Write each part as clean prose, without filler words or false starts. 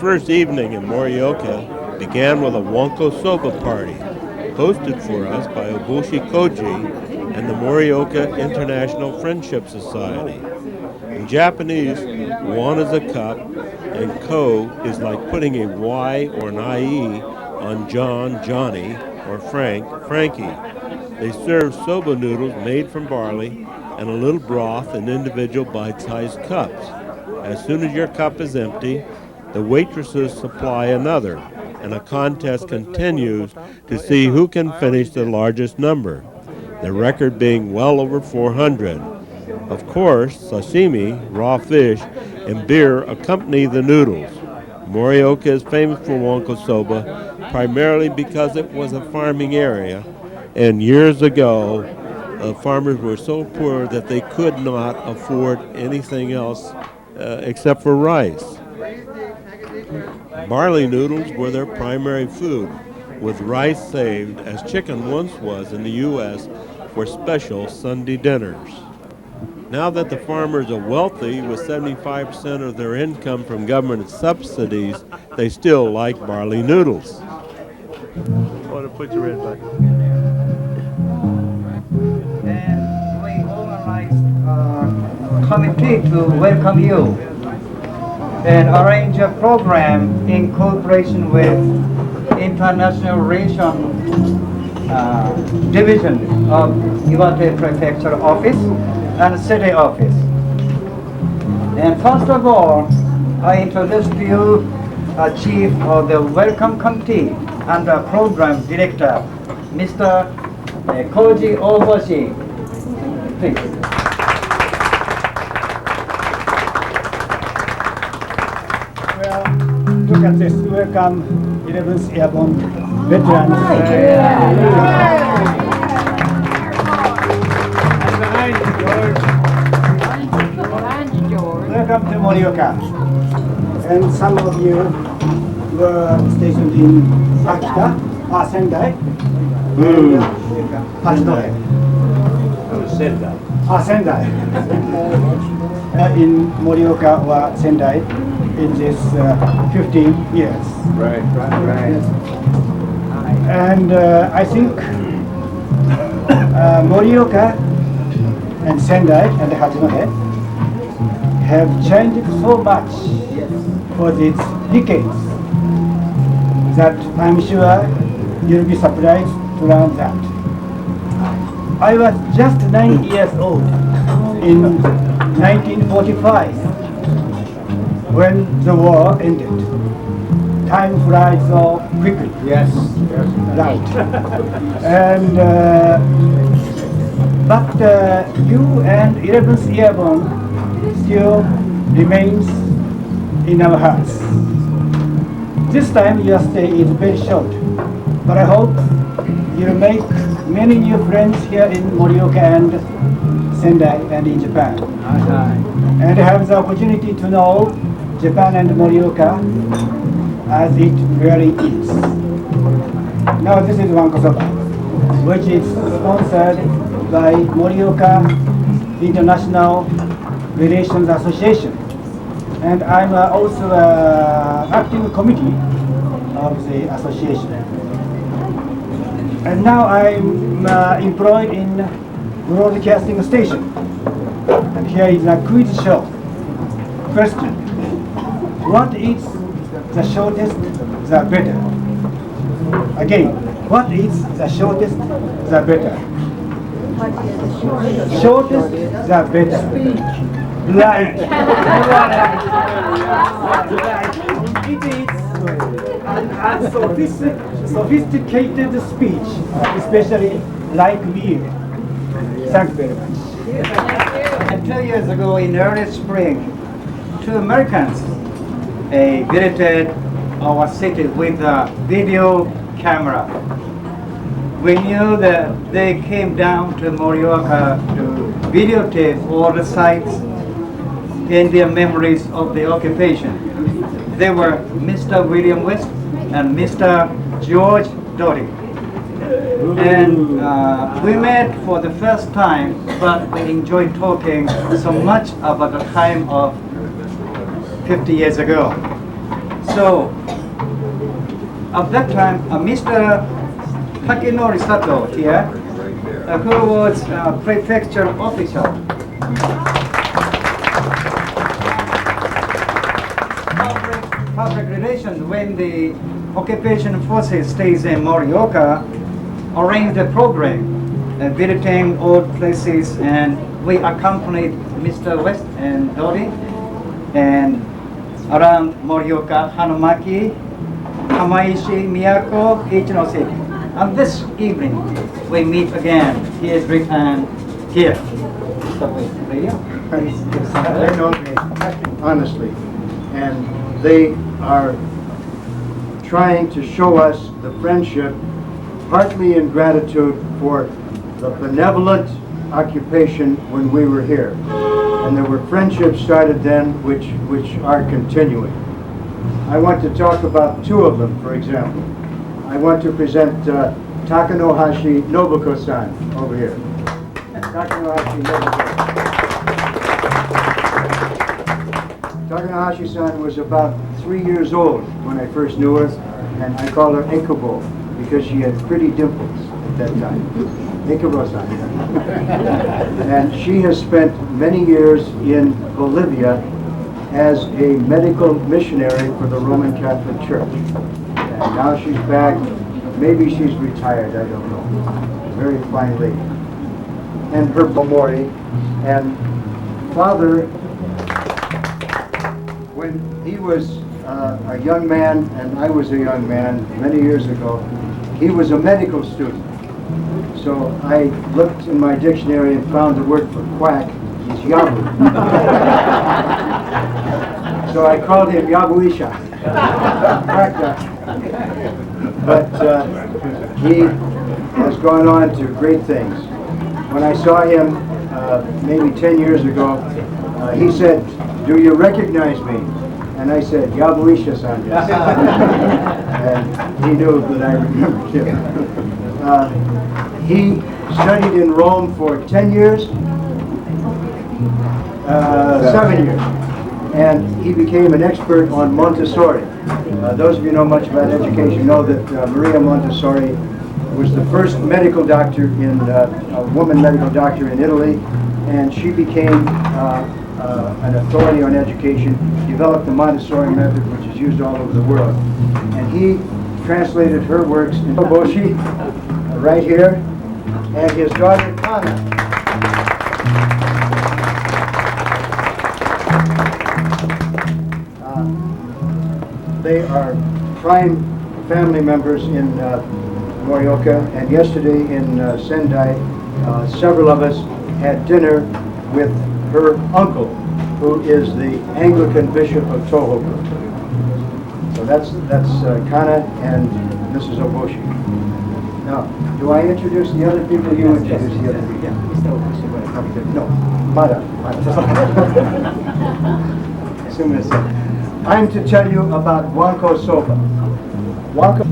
first evening in Morioka began with a Wonko Soba party, hosted for us by Obushi Koji and the Morioka International Friendship Society. In Japanese, Wan is a cup, and Ko is like putting a Y or an IE on John, Johnny, or Frank, Frankie. They serve soba noodles made from barley and a little broth in individual bite-sized cups. As soon as your cup is empty, the waitresses supply another, and a contest continues to see who can finish the largest number, the record being well over 400. Of course, sashimi, raw fish, and beer accompany the noodles. Morioka is famous for Wonko soba primarily because it was a farming area, and years ago, farmers were so poor that they could not afford anything else except for rice. Barley noodles were their primary food, with rice saved, as chicken once was in the U.S., for special Sunday dinners. Now that the farmers are wealthy, with 75% of their income from government subsidies, they still like barley noodles. I want to put your red button. And we organized a committee to welcome you and arrange a program in cooperation with International Relations Division of Iwate Prefecture Office and City Office. And first of all, I introduce to you Chief of the Welcome Committee and the Program Director, Mr. Koji Oboshi. Please. Well, look at this. Welcome 11th Airborne Veterans. Welcome to Morioka. And some of you were stationed in Akita, Sendai, Hachinohe. Sendai. In Morioka or Sendai in this 15 years. Right. And I think Morioka and Sendai and Hachinohe have changed so much for these decades that I'm sure you'll be surprised to learn that. I was just 9 years old in 1945 when the war ended. Time flies so quickly. Yes. Right. And but you and 11th Airborne still remains in our hearts. This time your stay is very short, but I hope you'll make many new friends here in Morioka and Sendai and in Japan. And have the opportunity to know Japan and Morioka as it really is. Now this is Wanko Soba, which is sponsored by Morioka International Relations Association. And I'm also acting committee of the association. And now I'm employed in broadcasting station. And here is a quiz show. Question: what is the shortest, the better? Again, what is the shortest, the better? Shortest, the better. Right. It is a sophisticated speech, especially like me. Thank you very much. And 2 years ago in early spring, 2 Americans visited our city with a video camera. We knew that they came down to Morioka to videotape all the sites and their memories of the occupation. They were Mr. William West and Mr. George Doty. And we met for the first time, but we enjoyed talking so much about the time of 50 years ago. So, at that time, Mr. Takenori Sato here, who was prefecture official. Public relations, when the occupation forces stays in Morioka, arranged a program visiting old places, and we accompanied Mr. West and Dori and around Morioka, Hanamaki, Kamaishi, Miyako, Ichinoseki. And this evening we meet again. He is returned here. Radio? They know me honestly, and they are trying to show us the friendship, partly in gratitude for the benevolent occupation when we were here. And there were friendships started then which are continuing. I want to talk about two of them, for example. I want to present Takanohashi Nobuko-san over here. Takanohashi Nobuko. Takanohashi-san was about 3 years old when I first knew her, and I called her Ekubo because she had pretty dimples at that time. Ekubo-san. And she has spent many years in Bolivia as a medical missionary for the Roman Catholic Church. And now she's back. Maybe she's retired, I don't know. Very fine lady. And her Bomori and father, when he was a young man and I was a young man many years ago, he was a medical student. So I looked in my dictionary and found the word for quack is Yabu. So I called him Yabuisha. But he has gone on to great things. When I saw him maybe 10 years ago, he said, "Do you recognize me?" And I said, "Yabuisha-san." And he knew that I remembered him. He studied in Rome for 10 years, 7 years, and he became an expert on Montessori. Those of you know much about education know that Maria Montessori was the first medical doctor a woman medical doctor in Italy, and she became an authority on education, developed the Montessori method, which is used all over the world. And he translated her works into Boshi, right here, and his daughter Kana. They are prime family members in Morioka, and yesterday in Sendai, several of us had dinner with her uncle, who is the Anglican Bishop of Tohoku. So that's Kana and Mrs. Oboshi. Now, do I introduce the other people? You introduce the other people. No, Mada. I'm to tell you about Wanko Soba. Wanko.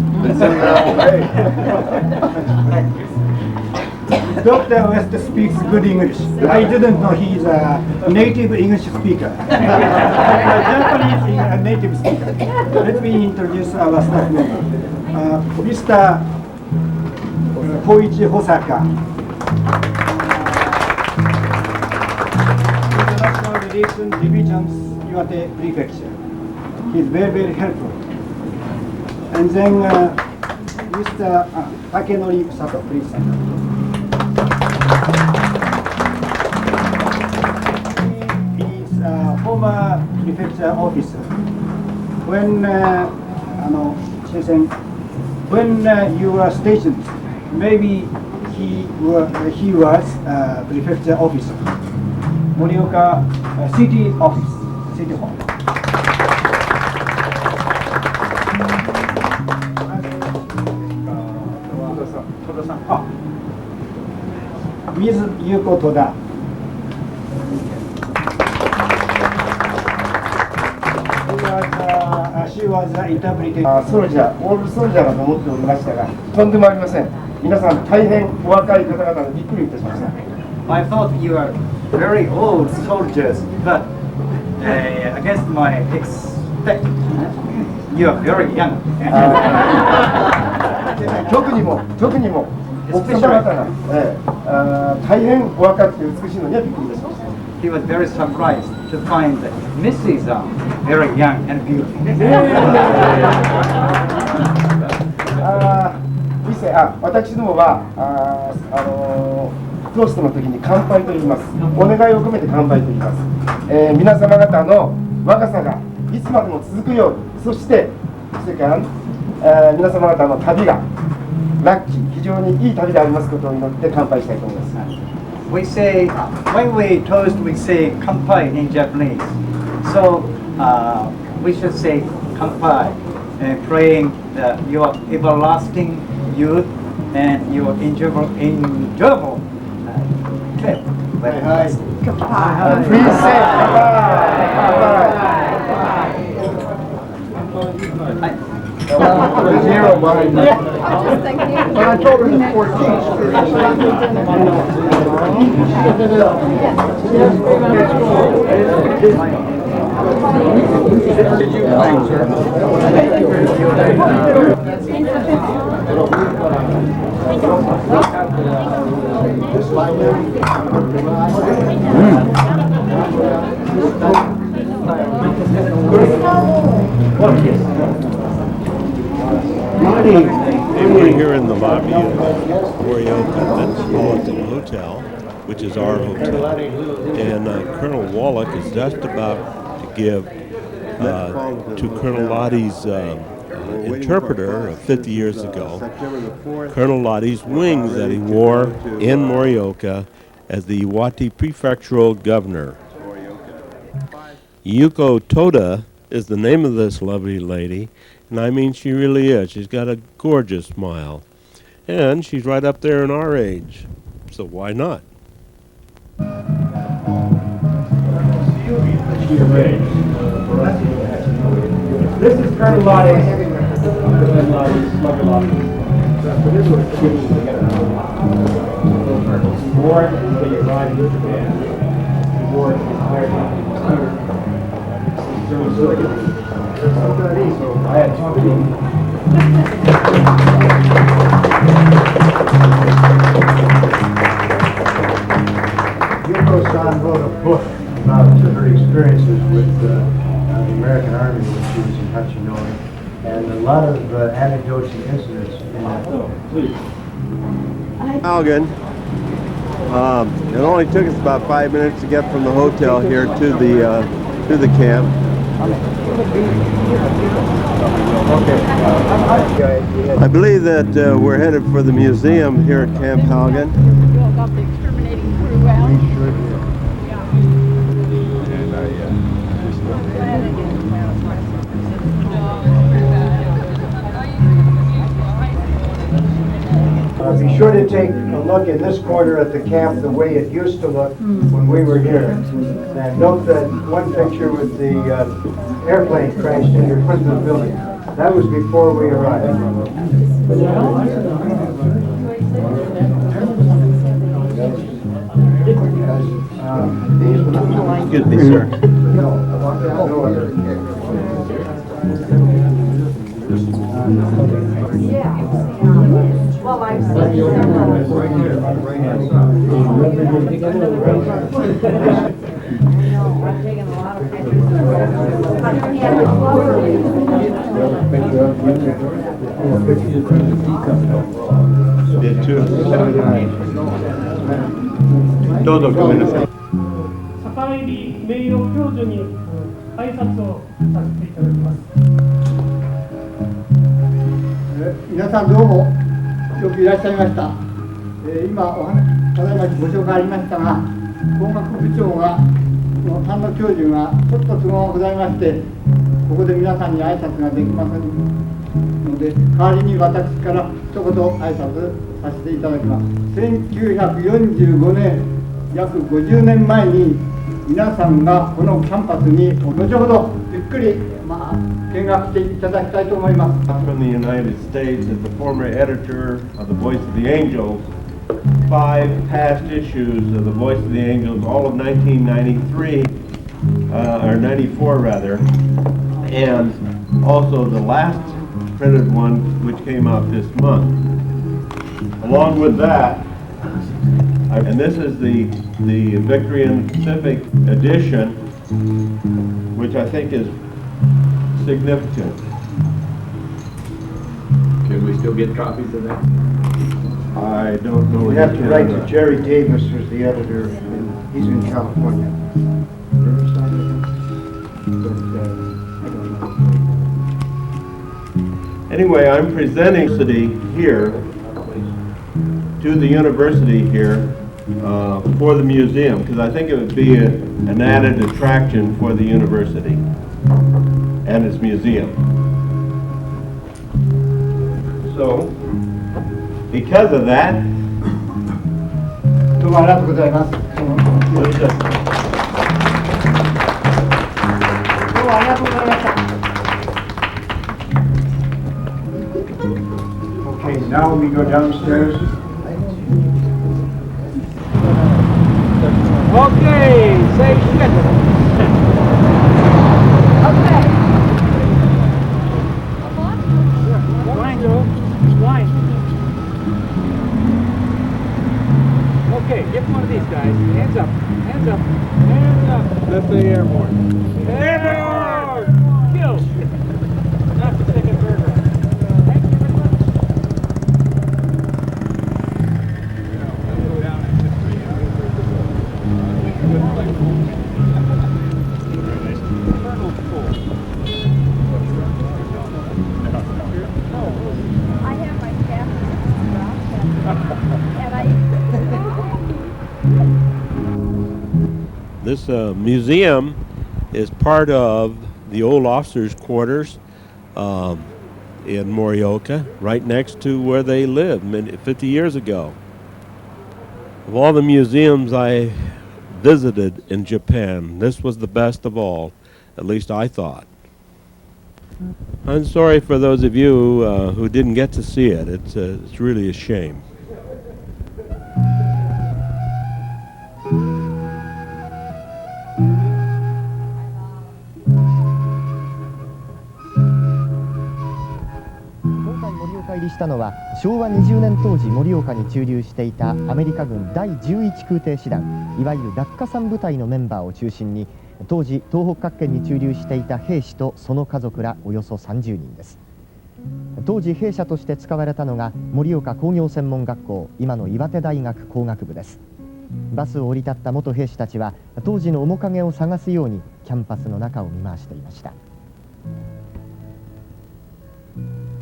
Dr. West speaks good English. I didn't know he's a native English speaker. Japanese is a native speaker. Let me introduce our staff member. Mr. Koichi Hosaka. International Relations Divisions, Iwate Prefecture. He's very, very helpful. And then Mr. Takenori Sato, please. He is a former prefecture officer. When you were stationed, maybe he was prefecture officer. Morioka city office, city hall. Ms. Yuko Toda. She was an interpreter. ソルジャー、オールソルジャーだと思っておりましたが、とんでもありません。皆さん大変お若い方々でびっくりいたしました。I thought you were very old soldiers, but against my respect. You are very young. 特にも奥様方が、大変お若くて美しいのにはびっくりいたしました。 He was very surprised to find that Mrs. Very young and beautiful. 私どもはトーストの時に乾杯と言います。お願いを込めて乾杯と言います。皆様方の若さがいつまでも続くように、そして皆様方の旅がラッキー、非常にいい旅でありますことを祈って乾杯したいと思います。 We say, when we toast, we say kanpai in Japanese. So we should say kanpai, praying that your everlasting youth and your enjoyable trip. Please say goodbye. Zero behind me. But I told her the 14th. And we're here in the lobby of Morioka Metropolitan Hotel, which is our hotel. And Colonel Wallach is just about to give to Colonel Lottie's interpreter 50 years ago, Colonel Lottie's wings that he wore in Morioka as the Iwate Prefectural Governor. Yuko Toda is the name of this lovely lady, and I mean she really is. She's got a gorgeous smile. And she's right up there in our age, so why not? This is Colonel Lottie's Slugger Lottie. He wore it until he arrived in Japan. He wore it his entire time. So I had talked to him. Yuko-san wrote a book about her experiences with the American Army when she was in Hachinohe, and a lot of anecdotes and incidents in that book. Algan. It only took us about 5 minutes to get from the hotel here to the camp. I believe that we're headed for the museum here at Camp Halgan. Got the exterminating crew out. Be sure to take a look in this corner at the camp the way it used to look when we were here. And note that one picture with the airplane crashed into front of the building. That was before we arrived. Excuse me, sir. Well, I'm taking a lot of pictures. Did too. Todo come in a 坂入名誉教授に挨拶をさせていただきます。皆さんどうもよくいらっしゃいました。今ただいまご紹介ありましたが、工学部長が丹野教授がちょっと都合がございまして、ここで皆さんに挨拶ができませんので、代わりに私から一言挨拶させていただきます。1945年、約50年前に皆さんがこのキャンパスに後ほどゆっくり見学していただきたいと思います。 From the United States as the former editor of the Voice of the Angels, 5 past issues of the Voice of the Angels, all of 1993, or 94 rather, and also the last printed one, which came out this month. Along with that, and this is the Victory in the Pacific edition, which I think is significant. Can we still get copies of that? I don't know. We have to write to Jerry Davis, who's the editor, and he's in California. Anyway, I'm presenting here to the university here for the museum, because I think it would be an added attraction for the university and its museum. So, because of that, どうもありがとうございます。どうもありがとうございました。Okay, now we go downstairs. Okay, say shit. Okay. Wine, Joe. Wine. Okay, give one of these guys. Hands up. Hands up. Hands up. Let's say airborne. Airborne! Kill! Not the second burger. Thank you very much. I have my staff and I. this museum is part of the old officers' quarters in Morioka, right next to where they lived 50 years ago. Of all the museums I visited in Japan, this was the best of all, at least I thought. I'm sorry for those of you who didn't get to see it. It's really a shame.入りしたのは昭和20年当時盛岡に駐留していたアメリカ軍第11空挺師団、いわゆる落下傘部隊のメンバーを中心に、当時東北各県に駐留していた兵士とその家族らおよそ30人です。当時兵舎として使われたのが盛岡工業専門学校、今の岩手大学工学部です。バスを降り立った元兵士たちは当時の面影を探すようにキャンパスの中を見回していました。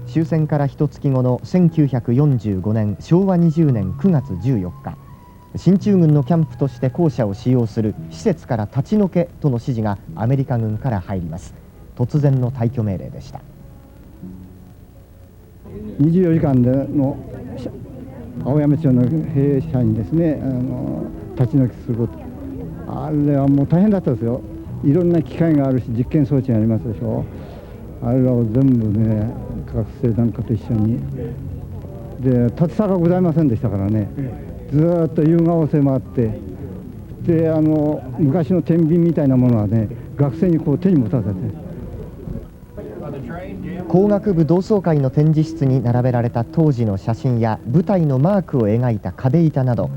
終戦から一月後の1945年昭和20年9月14日、進駐軍のキャンプとして校舎を使用する施設から立ち退けとの指示がアメリカ軍から入ります。突然の退去命令でした。24時間での青山町の兵舎にですね、立ち退きすること、あれはもう大変だったですよ。いろんな機械があるし実験装置がありますでしょ。あれらを全部ね、学生なんかと一緒にで立ち差がございませんでしたからね、ずーっと夕顔瀬回って、で昔の天秤みたいなものはね、学生にこう手に持たせて。工学部同窓会の展示室に並べられた当時の写真や部隊のマークを描いた壁板など、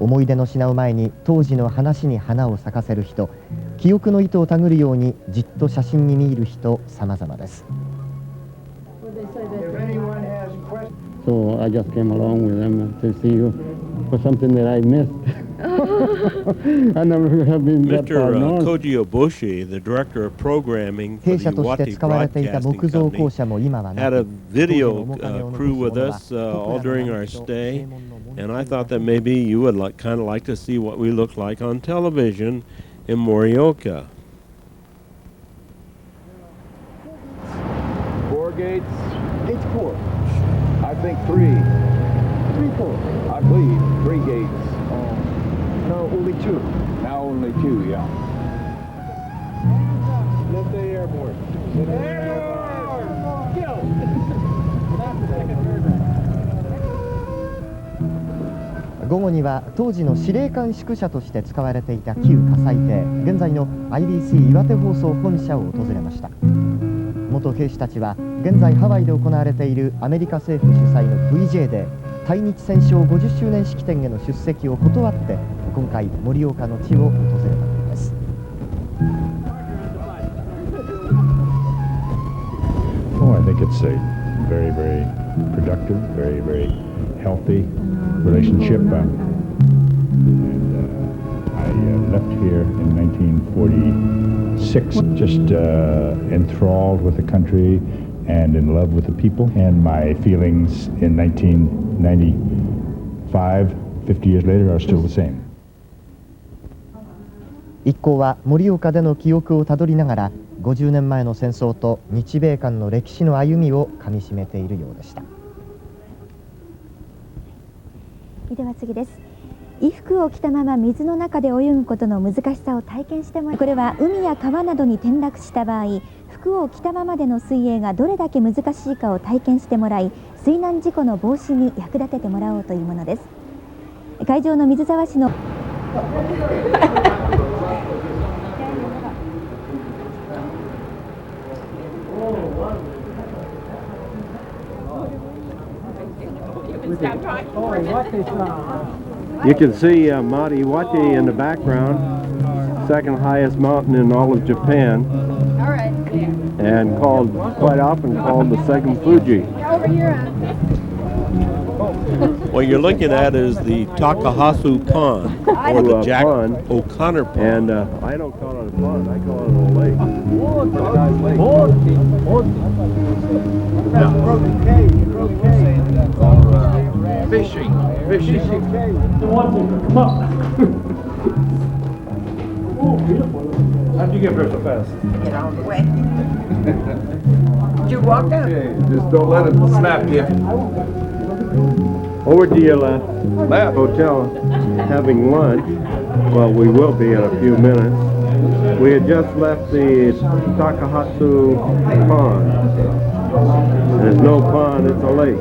思い出の品を前に当時の話に花を咲かせる人、記憶の糸を手繰るようにじっと写真に見入る人、様々です。So I just came along with them to see you for something that I missed. I never have been that far north. Mr. Koji Obushi, the director of programming for 弊 the 社として Iwate 使われていた Broadcasting 木造校 Company, 舎も今はな had a く、 video crew with us all during our stay, and I thought that maybe you would kind of like to see what we look like on television in Morioka. 4 gates? Gate 4. I think 3. 3, 4. I believe 3 gates. No, only 2. Now only 2, yeah. Let's say airborne. Airborne! Kill! Not the second burger. 午後には当時の司令官宿舎として使われていた旧火災艇、現在の IBC 岩手放送本社を訪れました。元兵士たちは現在ハワイで行われているアメリカ政府主催の VJ で対日戦勝50周年式典への出席を断って今回盛岡の地を訪れたのです。Oh, I think it's a very, very productive, very, very healthy relationship. I left here in 1946, just enthralled with the country and in love with the people. And my feelings in 1995, 50 years later, are still the same. 一行は盛岡での記憶をたどりながら50年前の戦争と日米間の歴史の歩みをかみしめているようでした。では次です。衣服を着たまま水の中で泳ぐことの難しさを体験してもらう。これは海や川などに転落した場合、服を着たままでの水泳がどれだけ難しいかを体験してもらい、水難事故の防止に役立ててもらおうというものです。会場の水沢市のYou can see Mount Iwate in the background, second highest mountain in all of Japan, and quite often called the second Fuji. What you're looking at is the Takahasu Pond, or the Jack O'Connor Pond. And I don't call it a pond, I call it a lake. Fishing. How'd you get here so fast? Get out of the way. Did you walk up? Just don't let it snap you. Over to your left hotel, having lunch. Well, we will be in a few minutes. We had just left the Takahasu Pond. There's no pond, it's a lake.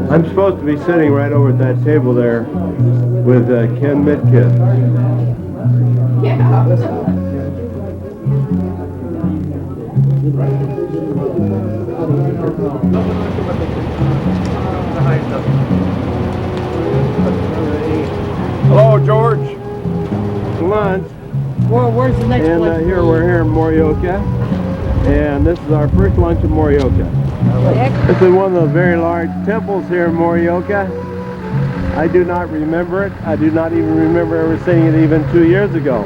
I'm supposed to be sitting right over at that table there with Ken Midkiff. Hello, George. Lunch. Well, where's the next And place? we're here in Morioka, and this is our first lunch in Morioka. This is one of the very large temples here in Morioka. I do not remember it. I do not even remember ever seeing it even 2 years ago.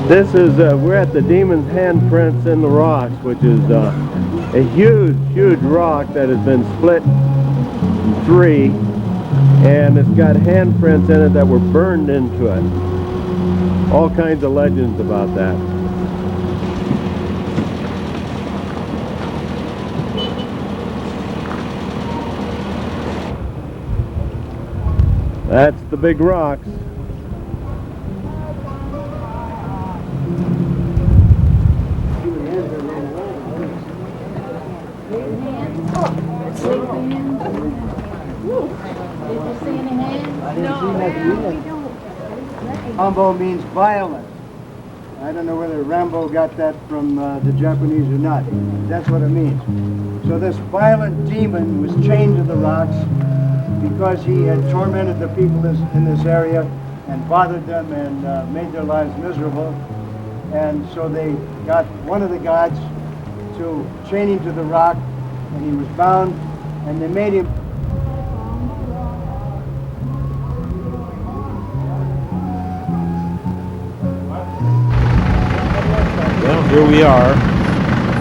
This is, we're at the Demon's Handprints in the Rocks, which is a huge, huge rock that has been split in three, and it's got handprints in it that were burned into it. All kinds of legends about that. That's the big rocks. Rambo means violent. I don't know whether Rambo got that from the Japanese or not. That's what it means. So this violent demon was chained to the rocks because he had tormented the people in this area and bothered them and made their lives miserable. And so they got one of the gods to chain him to the rock, and he was bound, and they made him. Well, here we are in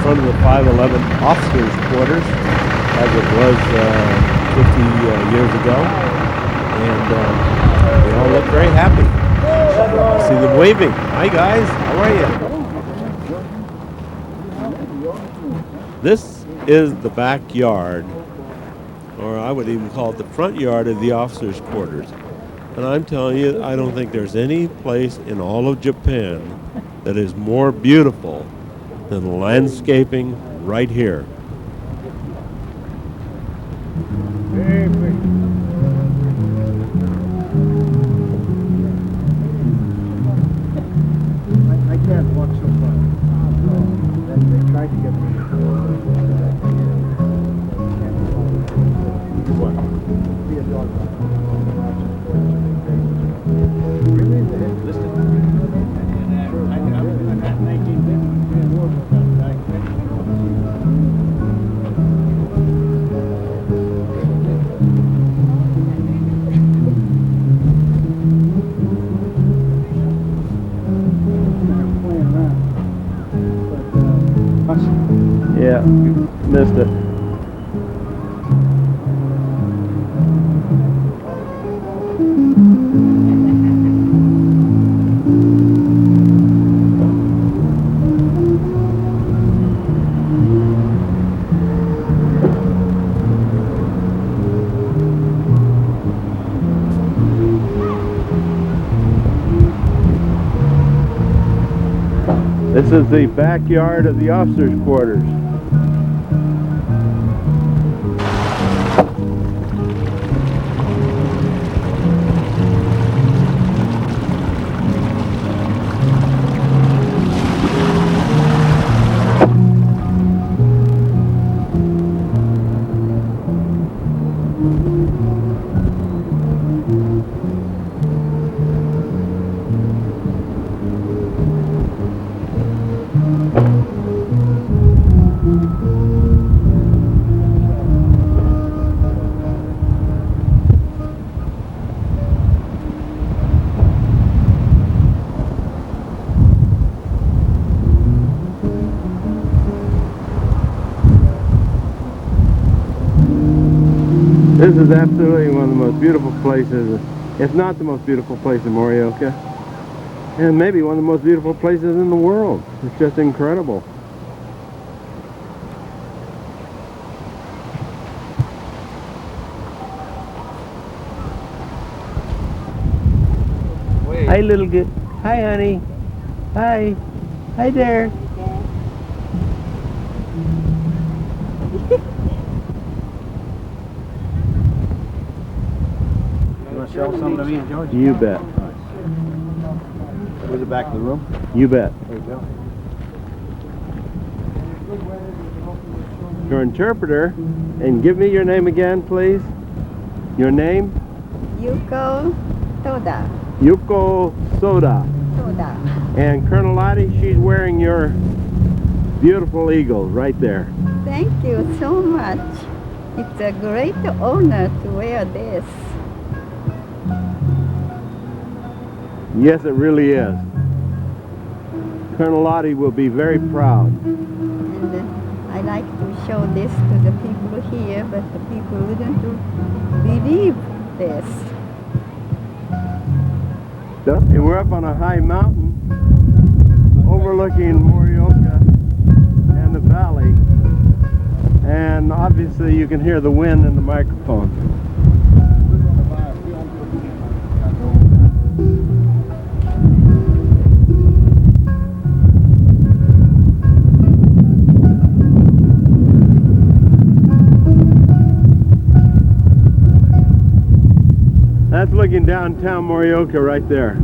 front of the 511 officers' quarters, as it was years ago, and they all look very happy. I see them waving. Hi guys, how are you? This is the backyard, or I would even call it the front yard of the officers' quarters. And I'm telling you, I don't think there's any place in all of Japan that is more beautiful than the landscaping right here. I can't walk so far. They tried to get me. Be a dog. Really? Listen. Yeah, missed it. This is the backyard of the officers' quarters. This is absolutely one of the most beautiful places, if not the most beautiful place in Morioka, and maybe one of the most beautiful places in the world. It's just incredible. Hi, little good. Hi, honey. Hi. Hi there. Sell some to me and George? You bet. Where's the back of the room? You bet. There you go. Your interpreter, and give me your name again, please. Your name? Yuko Toda. Yuko Soda. Toda. And Colonel Lottie, she's wearing your beautiful eagle right there. Thank you so much. It's a great honor to wear this. Yes, it really is. Colonel Lottie will be very proud. And I like to show this to the people here, but the people wouldn't believe this. And we're up on a high mountain overlooking Morioka and the valley. And obviously you can hear the wind in the microphone. That's looking downtown Morioka right there.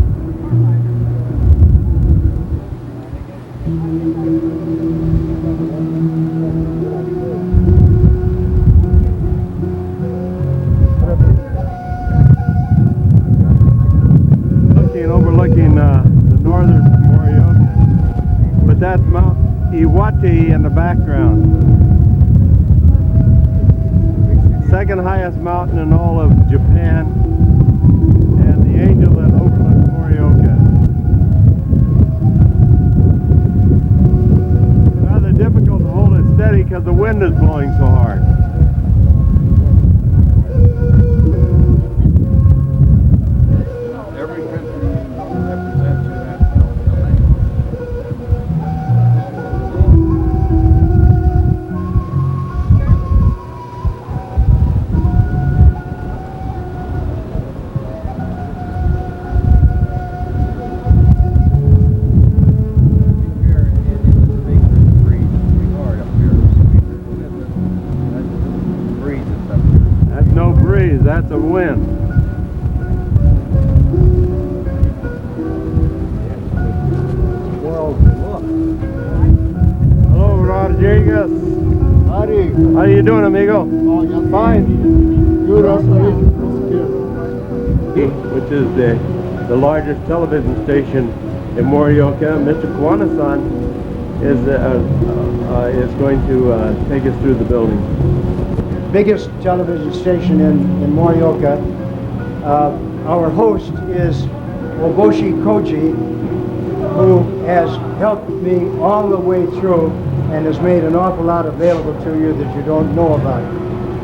Overlooking the northern Morioka. But that's Mount Iwate in the background. Second highest mountain in all of Japan, and the angel that overlooks Morioka. Rather difficult to hold it steady because the wind is blowing so hard. the wind. Hello, Rodriguez. Howdy. How you doing, amigo? Oh, you're fine. Good observation. Which is the largest television station in Morioka. Mr. Kwana-san is going to take us through the building. Biggest television station in Morioka. Our host is Oboshi Koji, who has helped me all the way through and has made an awful lot available to you that you don't know about.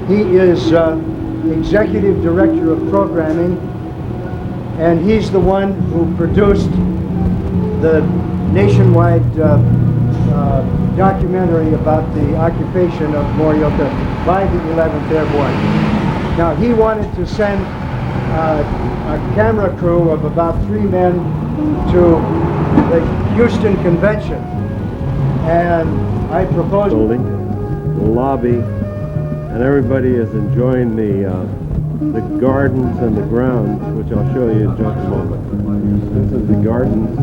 He is Executive Director of Programming, and he's the one who produced the nationwide documentary about the occupation of Morioka by the 11th Airborne. Now, he wanted to send a camera crew of about 3 men to the Houston Convention, and I proposed... The lobby, and everybody is enjoying the gardens and the grounds, which I'll show you in just a moment. This is the gardens.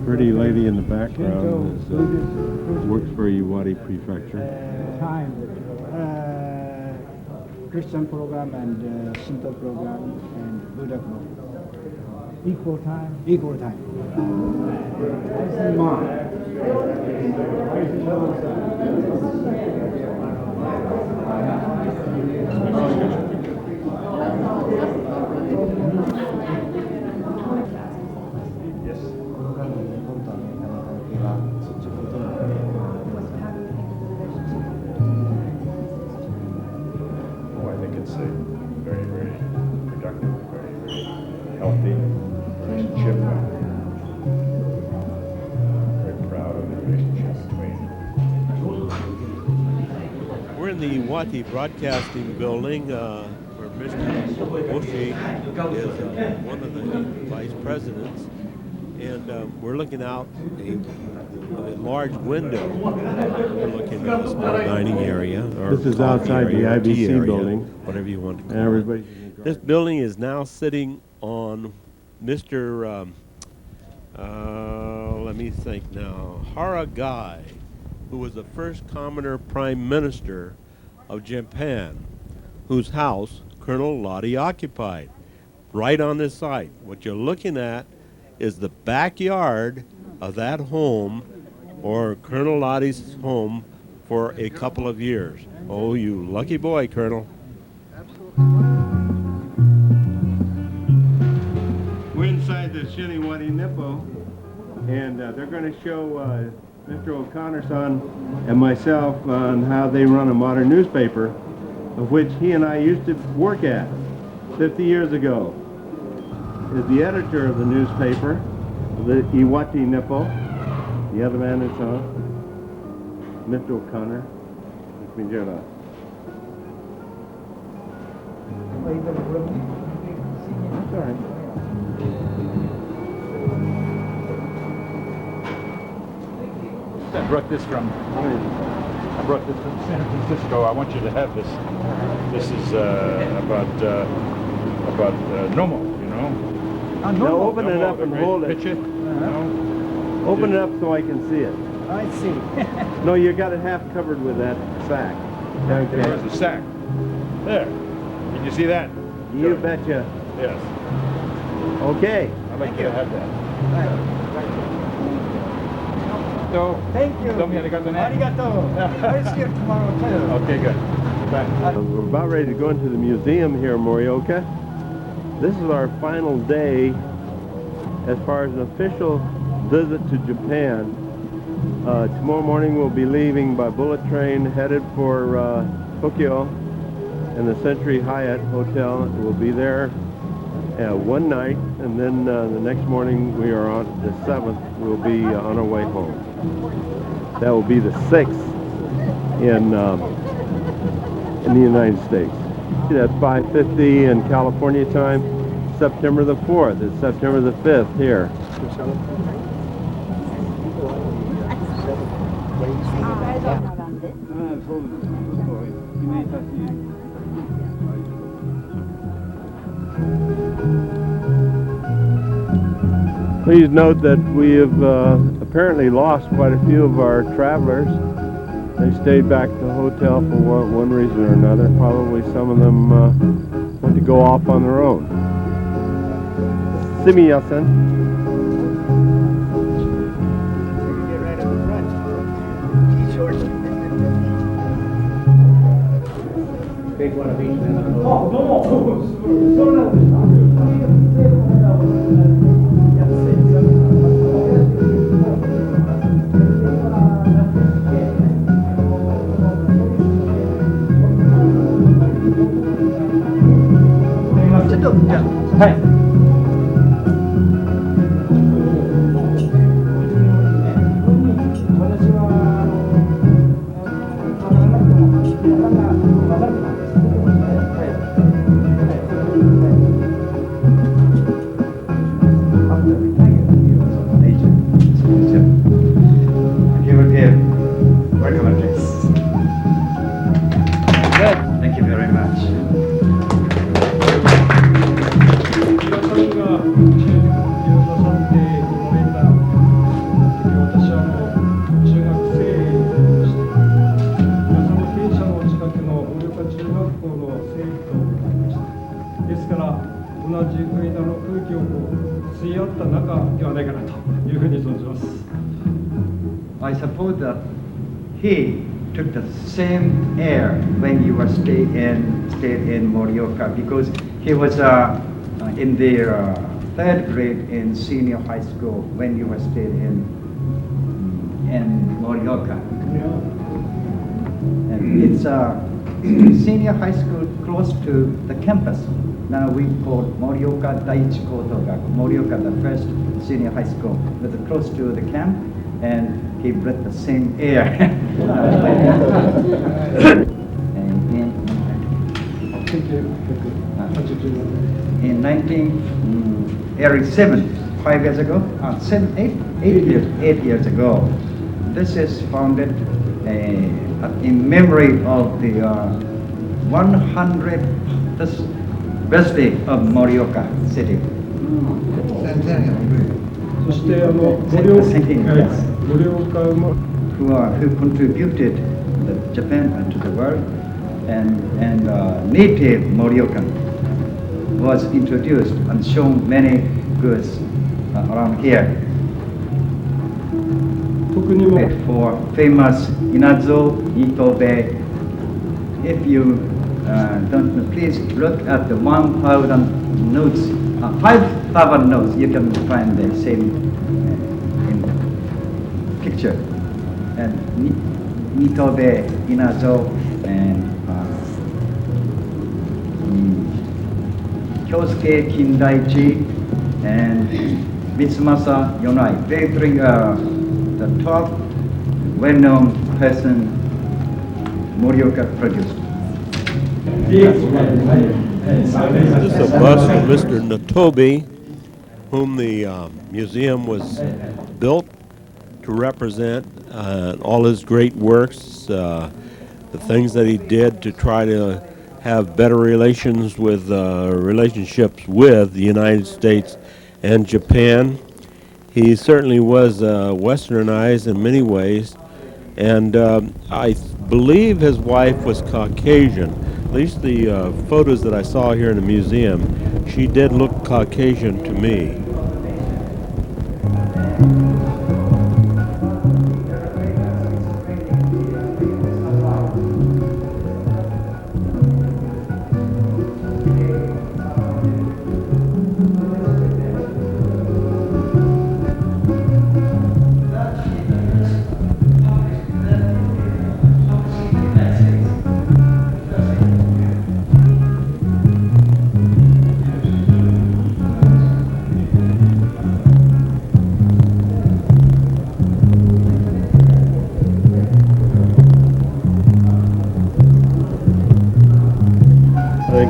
Pretty lady in the background works for Iwate Prefecture. Christian program and Shinto program and Buddha program. Equal time? Equal time. Very, very productive, very, very healthy relationship. Very proud of the relationship between. We're in the Iwate Broadcasting Building where Mr. Oshie is one of the vice presidents, and we're looking out a large window. We're looking at a small dining area. Or this is coffee outside area, the tea IBC area, building. whatever you want to call Everybody. it. This building is now sitting on Mr. Let me think now. Haragai, who was the first Commoner Prime Minister of Japan, whose house Colonel Lottie occupied. Right on this site. What you're looking at is the backyard of that home, or Colonel Lottie's home, for a couple of years. Oh, you lucky boy, Colonel. We're inside the Shiniwati Nippo, and they're going to show Mr. O'Connor-san and myself on how they run a modern newspaper, of which he and I used to work at 50 years ago. Is the editor of the newspaper, the Iwate Nippo. The other man is Mr. O'Connor. Let me get up. That's all right. I brought this from San Francisco. I want you to have this. This is about Nomo, you know. Now open it up and hold it. Picture, you know. Open it up so I can see it. I see. No, you got it half covered with that sack. Okay. There's the sack. There. Can you see that? You betcha. Yes. Okay. I'd like you to have that. So, Thank you. tell me arigato ne. Arigato. I'll see you tomorrow too. Okay, good. Bye. We're about ready to go into the museum here in Morioka. This is our final day as far as an official visit to Japan. Tomorrow morning we'll be leaving by bullet train headed for Tokyo and the Century Hyatt Hotel. We'll be there one night and then the next morning we are on the 7th. We'll be on our way home. That will be the 6th in the United States. That's 5:50 in California time. September the 4th. It's September the 5th here. Please note that we have apparently lost quite a few of our travelers. They stayed back at the hotel for one reason or another. Probably some of them went to go off on their own. Simiyasen. Thank you very much. 同じ国の空気を吸い合った中ではないかなというふうに存じます。I suppose that he took the same air when you were stayed in Morioka, because he was in the third grade in senior high school when you were stayed in Morioka. And it's senior high school close to the campus. Now we call Morioka Daiichi Kotogaku. Morioka, the first senior high school, was close to the camp, and he breathed the same air. In 1987, 5 years ago, 8 years ago, this is founded in memory of the 100th birthday of Morioka City. そして盛岡も who contributed Japan to the world, and native Moriokan was introduced and shown many goods around here. For famous Inazo, Itobe. If you don't know, please look at the 1,000 notes, 5,000 notes. You can find the same picture. And Itobe, Inazo, and Kyosuke Kindaichi, and Mitsumasa Yonai. They bring the top well-known person Morioka produced. This is a bust of Mr. Natobe, whom the museum was built to represent all his great works, the things that he did to try to have better relationships with the United States and Japan. He certainly was westernized in many ways, and I believe his wife was Caucasian. At least the photos that I saw here in the museum, she did look Caucasian to me.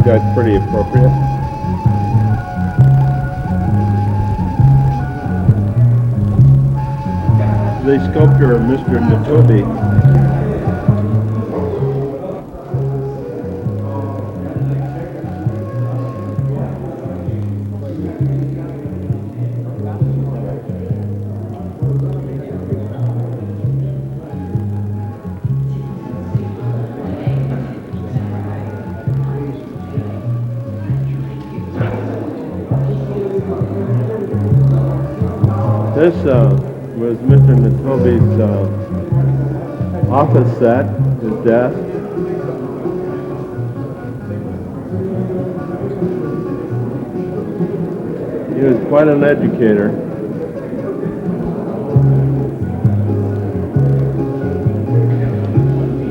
that's pretty appropriate. The sculptor of Mr. Natobi. This was Mr. Natobi's office set, his desk. He was quite an educator.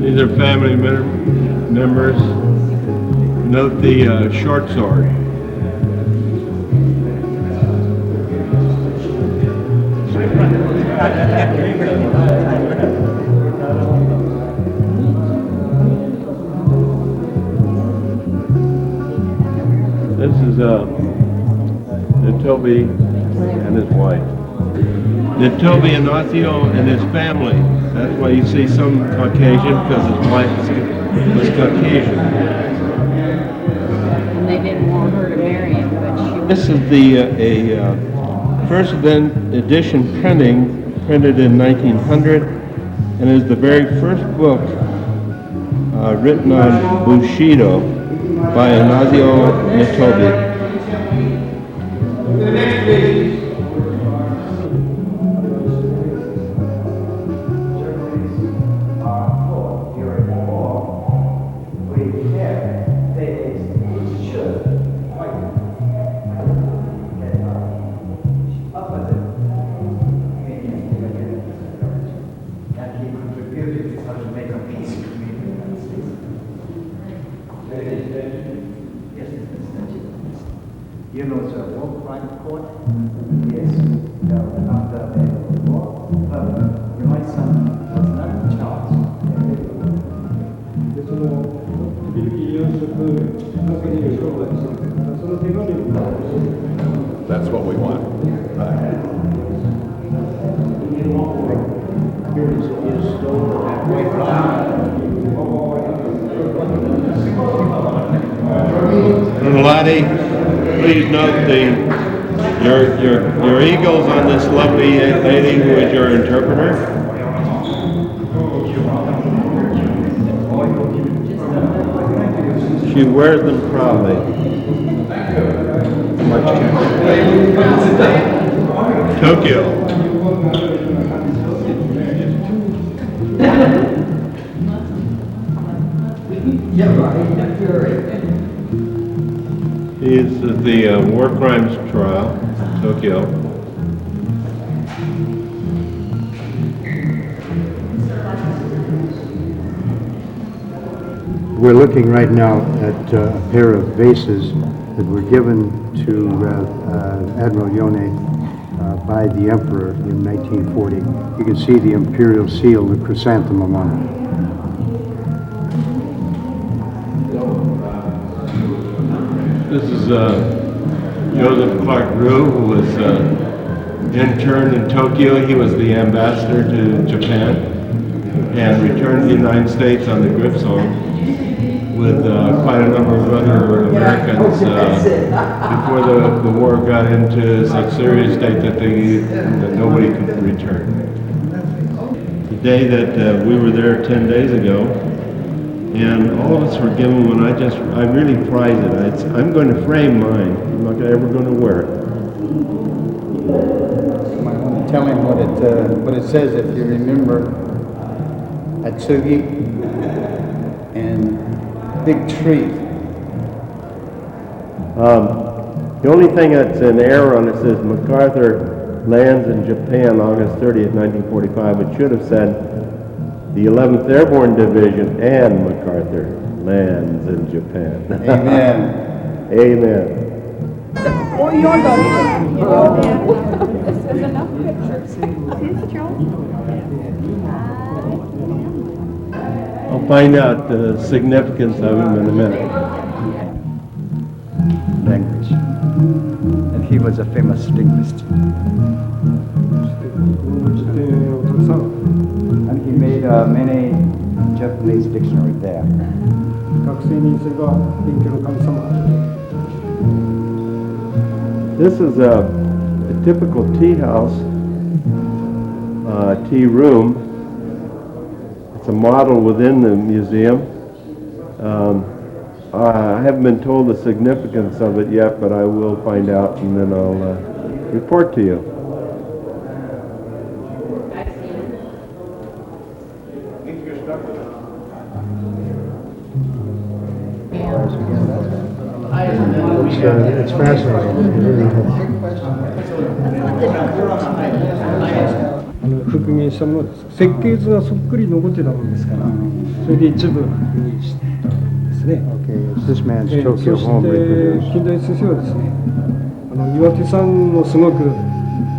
These are family members. Note the short sword. This is Natobi and his wife. Natobi Ignacio and his family. That's why you see some Caucasian, because his wife was Caucasian. And they didn't want her to marry him, but she... This is the first edition printed in 1900, and is the very first book written on Bushido by Ignacio Natobi. You know, it's a war crime court. Yes, after the war, but my son was not in charge. でその時々4色中に商売してその手紙を That's what we want. Laddie, please note your eagles on this lovely lady who is your interpreter. She wears them proudly. Tokyo. Is the war crimes trial, Tokyo. We're looking right now at a pair of vases that were given to Admiral Yone by the Emperor in 1940. You can see the imperial seal, the chrysanthemum on it. This is Joseph Clark Rue, who was interned in Tokyo. He was the ambassador to Japan and returned to the United States on the Gripsholm with quite a number of other Americans before the war got into such serious state that nobody could return. The day that we were there 10 days ago, and all of us were given one. I really prize it. I'm going to frame mine. I'm not ever going to wear it. You might want to tell him what it says if you remember Atsugi and big tree. The only thing that's an error on it says MacArthur lands in Japan August 30th, 1945. It should have said the 11th Airborne Division and MacArthur lands in Japan. Amen. Amen. Oh, you're done. This is enough pictures. I'll find out the significance of him in a minute. language. And he was a famous linguist. And he made many Japanese dictionaries there. This is a typical tea house, tea room. It's a model within the museum. I haven't been told the significance of it yet, but I will find out and then I'll report to you. It's fascinating. 復元したものです。設計図がそっくり残ってたものですから、それで一部復元したんですね。This man's そ Tokyo し home て reproduced. 近代先生はですね、岩手さんをすごく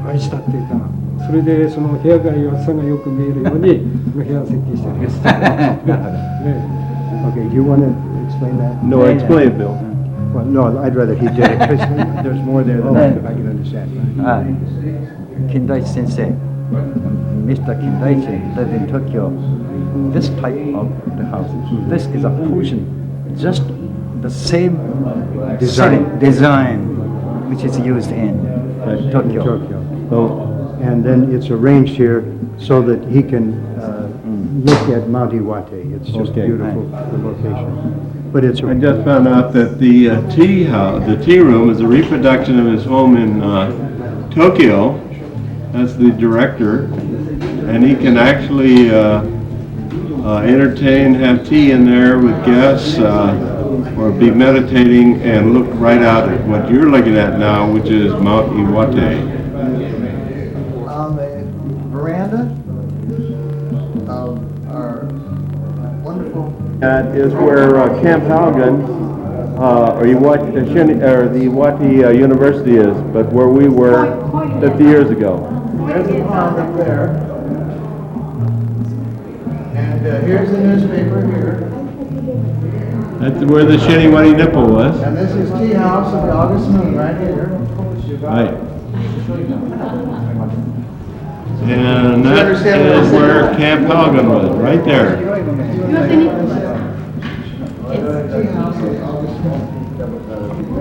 愛したっていうか、それでその部屋が岩手さんがよく見えるように部屋を設計してあります。Okay, do you want to explain that? No, explain, Bill. Well, no, I'd rather he did it, because there's more there than I can understand. Kindaichi Sensei, Mr. Kindaichi lived in Tokyo. This type of the house, this is a fusion, just the same design which is used in Tokyo. Oh, and then it's arranged here so that he can look at Mount Iwate. It's just beautiful, the location. But it's I just found out that the tea house, the tea room, is a reproduction of his home in Tokyo. That's the director, and he can actually entertain, have tea in there with guests, or be meditating and look right out at what you're looking at now, which is Mount Iwate. On the veranda of our wonderful. That is where Camp Haugen, or the Iwate University is, but where we were 50 years ago. There's the pond up there. And here's the newspaper here. That's where the Shiniwani nipple was. And this is tea house of the August moon right here. Right. And that is where Camp Haugen was, right there.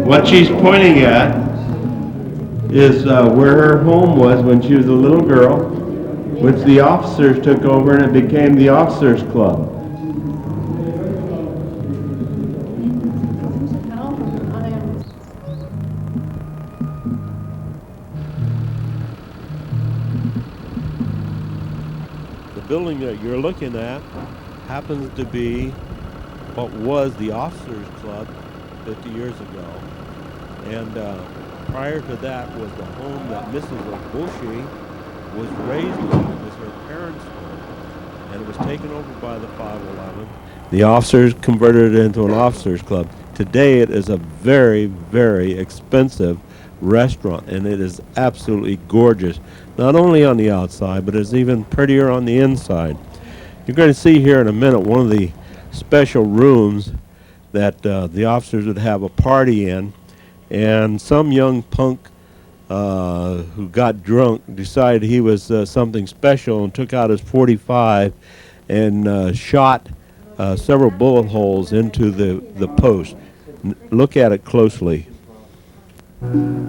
What she's pointing at is where her home was when she was a little girl, which the officers took over and it became the Officers Club. The building that you're looking at happens to be what was the Officers Club 50 years ago. And prior to that was the home that Mrs. Obushi was raised in. It was her parents' home. And it was taken over by the 511. The officers converted it into an officers club. Today it is a very, very expensive restaurant, and it is absolutely gorgeous. Not only on the outside, but it's even prettier on the inside. You're going to see here in a minute one of the special rooms that the officers would have a party in, and some young punk who got drunk decided he was something special and took out his .45 and shot several bullet holes into the post. Look at it closely. Point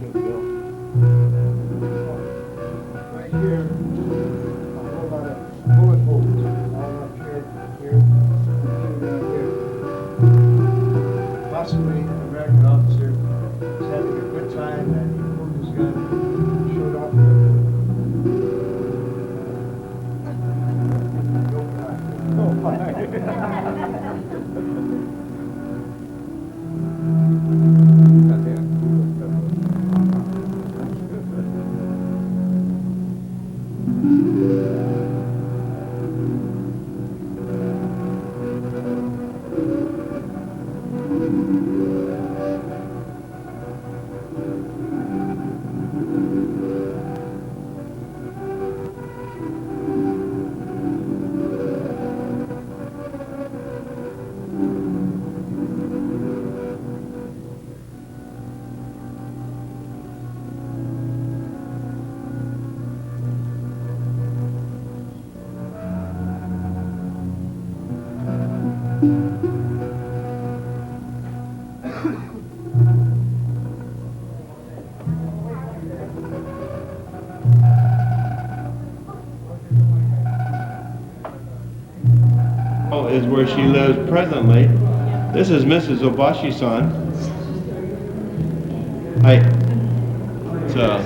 to it, Bill. Right here, a whole lot of bullet holes all up here, here. Possibly an American officer was having a good time and he pulled his gun and showed off Is where she lives presently. This is Mrs. Obashi-san. It's a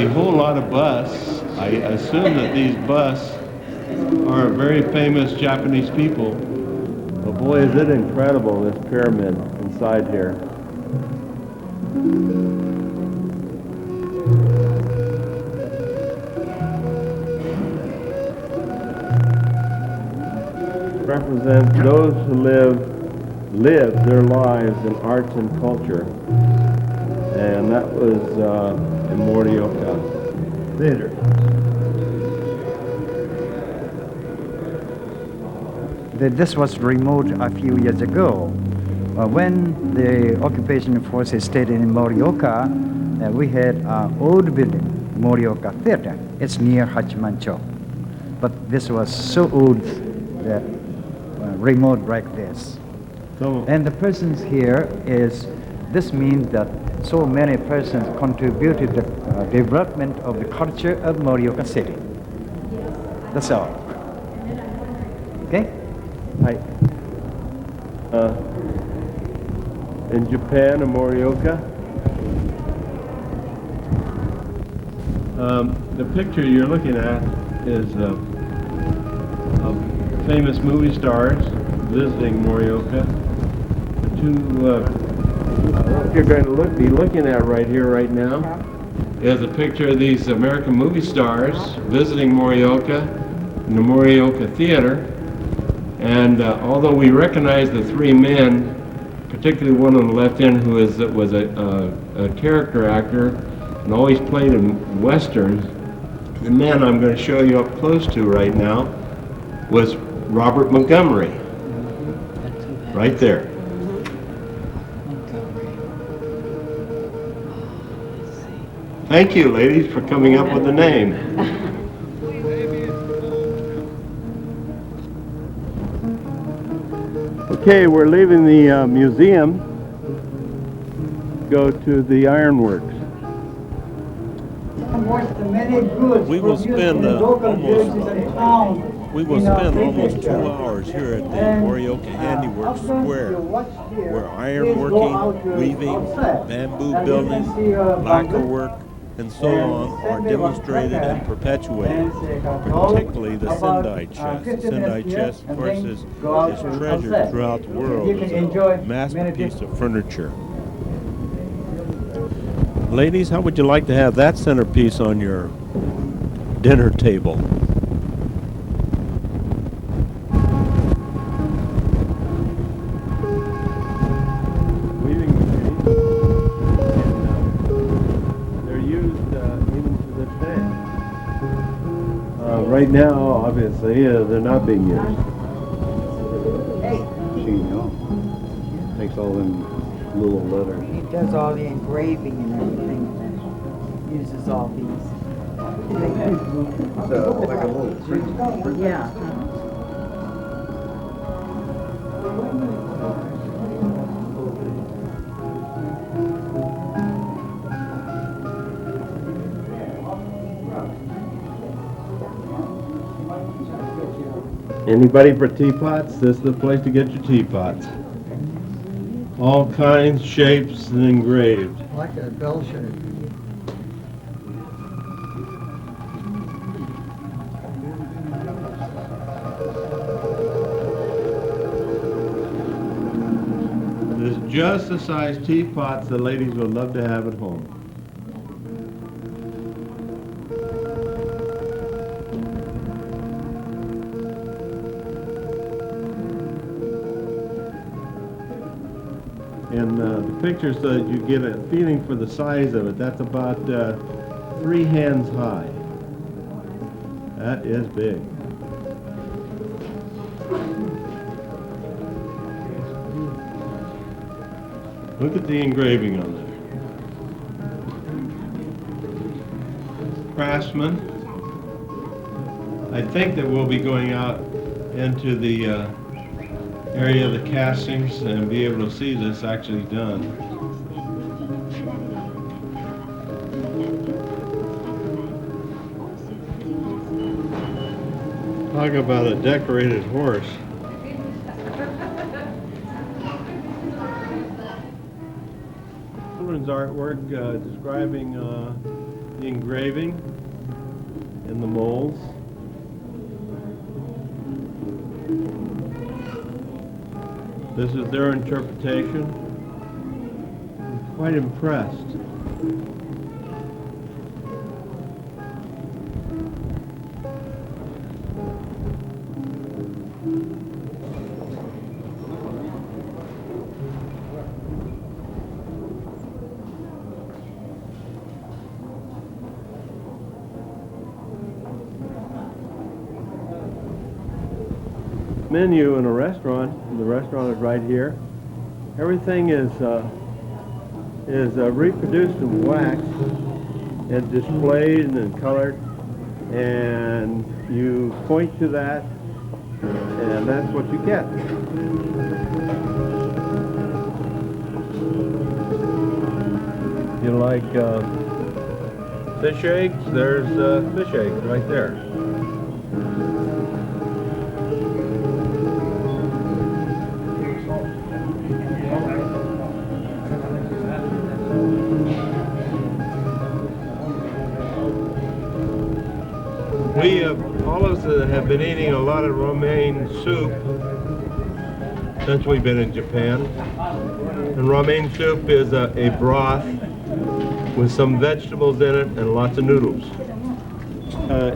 whole lot of bus. I assume that these bus are very famous Japanese people. But boy, is it incredible, this pyramid inside here. Represent those who live their lives in arts and culture, and that was in Morioka Theater. This was removed a few years ago. When the occupation forces stayed in Morioka, we had an old building, Morioka Theater. It's near Hachimancho. But this was so old that remote like this. And the persons here this means that so many persons contributed to the development of the culture of Morioka City. That's all. Okay? Hi. In Japan, in Morioka, the picture you're looking at is of famous movie stars visiting Morioka. The two you're going to be looking at right here, right now, is a picture of these American movie stars visiting Morioka in the Morioka Theater. And although we recognize the three men, particularly one on the left end who was a character actor and always played in westerns, the man I'm going to show you up close to right now was Robert Montgomery, right there. Thank you, ladies, for coming up with the name. Okay, we're leaving the museum, go to the ironworks. We will spend almost 2 hours here at the Morioka Handiworks Square, where ironworking, weaving, bamboo building, lacquer work, and so on are demonstrated and perpetuated, particularly the Sendai chest. The Sendai chest, of course, is treasured throughout the world as a masterpiece of furniture. Ladies, how would you like to have that centerpiece on your dinner table? Weaving machines, and they're used even to this day. Right now, obviously, they're not being used. Takes all them little letters. He does all the engraving and everything, and uses all these. So, like a little print. Yeah. Anybody for teapots? This is the place to get your teapots. All kinds, shapes, and engraved. Like a bell shape. This is just the size teapots the ladies would love to have at home. And the picture so that you get a feeling for the size of it. That's about 3 hands high. That is big. Look at the engraving on there. Craftsman. I think that we'll be going out into the area of the castings and be able to see this actually done. Talk about a decorated horse. Children's artwork describing the engraving and the molds. This is their interpretation. I'm quite impressed. Menu in a restaurant. The restaurant is right here. Everything is reproduced in wax and displayed and colored, and you point to that, and that's what you get. You like fish eggs? There's fish eggs right there. We all of us have been eating a lot of romaine soup since we've been in Japan. And romaine soup is a broth with some vegetables in it and lots of noodles.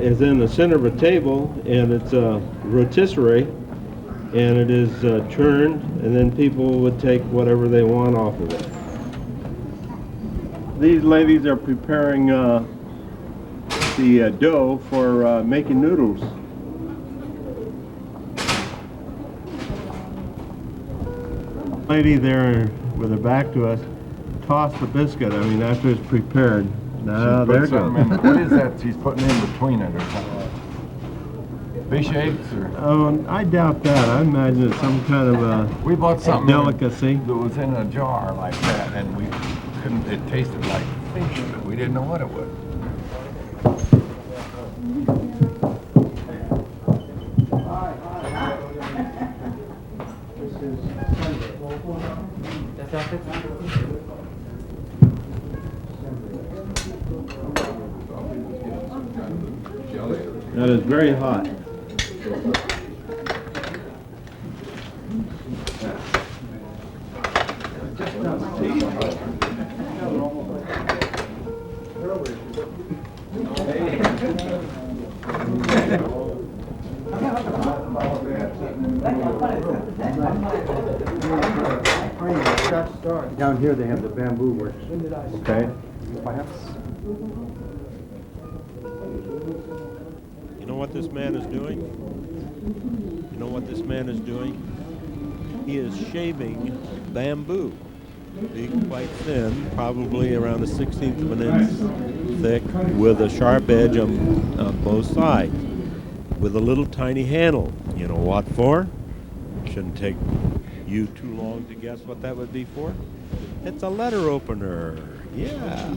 Is in the center of a table, and it's a rotisserie, and it is churned, and then people would take whatever they want off of it. These ladies are preparing the dough for making noodles. Lady there with her back to us tossed the biscuit. I mean, after it's prepared. Now there it goes. What is that she's putting in between it or something? Fish eggs or? Oh, I doubt that. I imagine it's some kind of a We bought something delicacy. that was in a jar like that, and we couldn't. It tasted like fish, but we didn't know what it was. That is very hot. Down here they have the bamboo works. Okay. Perhaps. You know what this man is doing? You know what this man is doing? He is shaving bamboo. Be quite thin, probably around a 16th of an inch thick, with a sharp edge on both sides, with a little tiny handle. You know what for? Shouldn't take you too long to guess what that would be for. It's a letter opener. Yeah.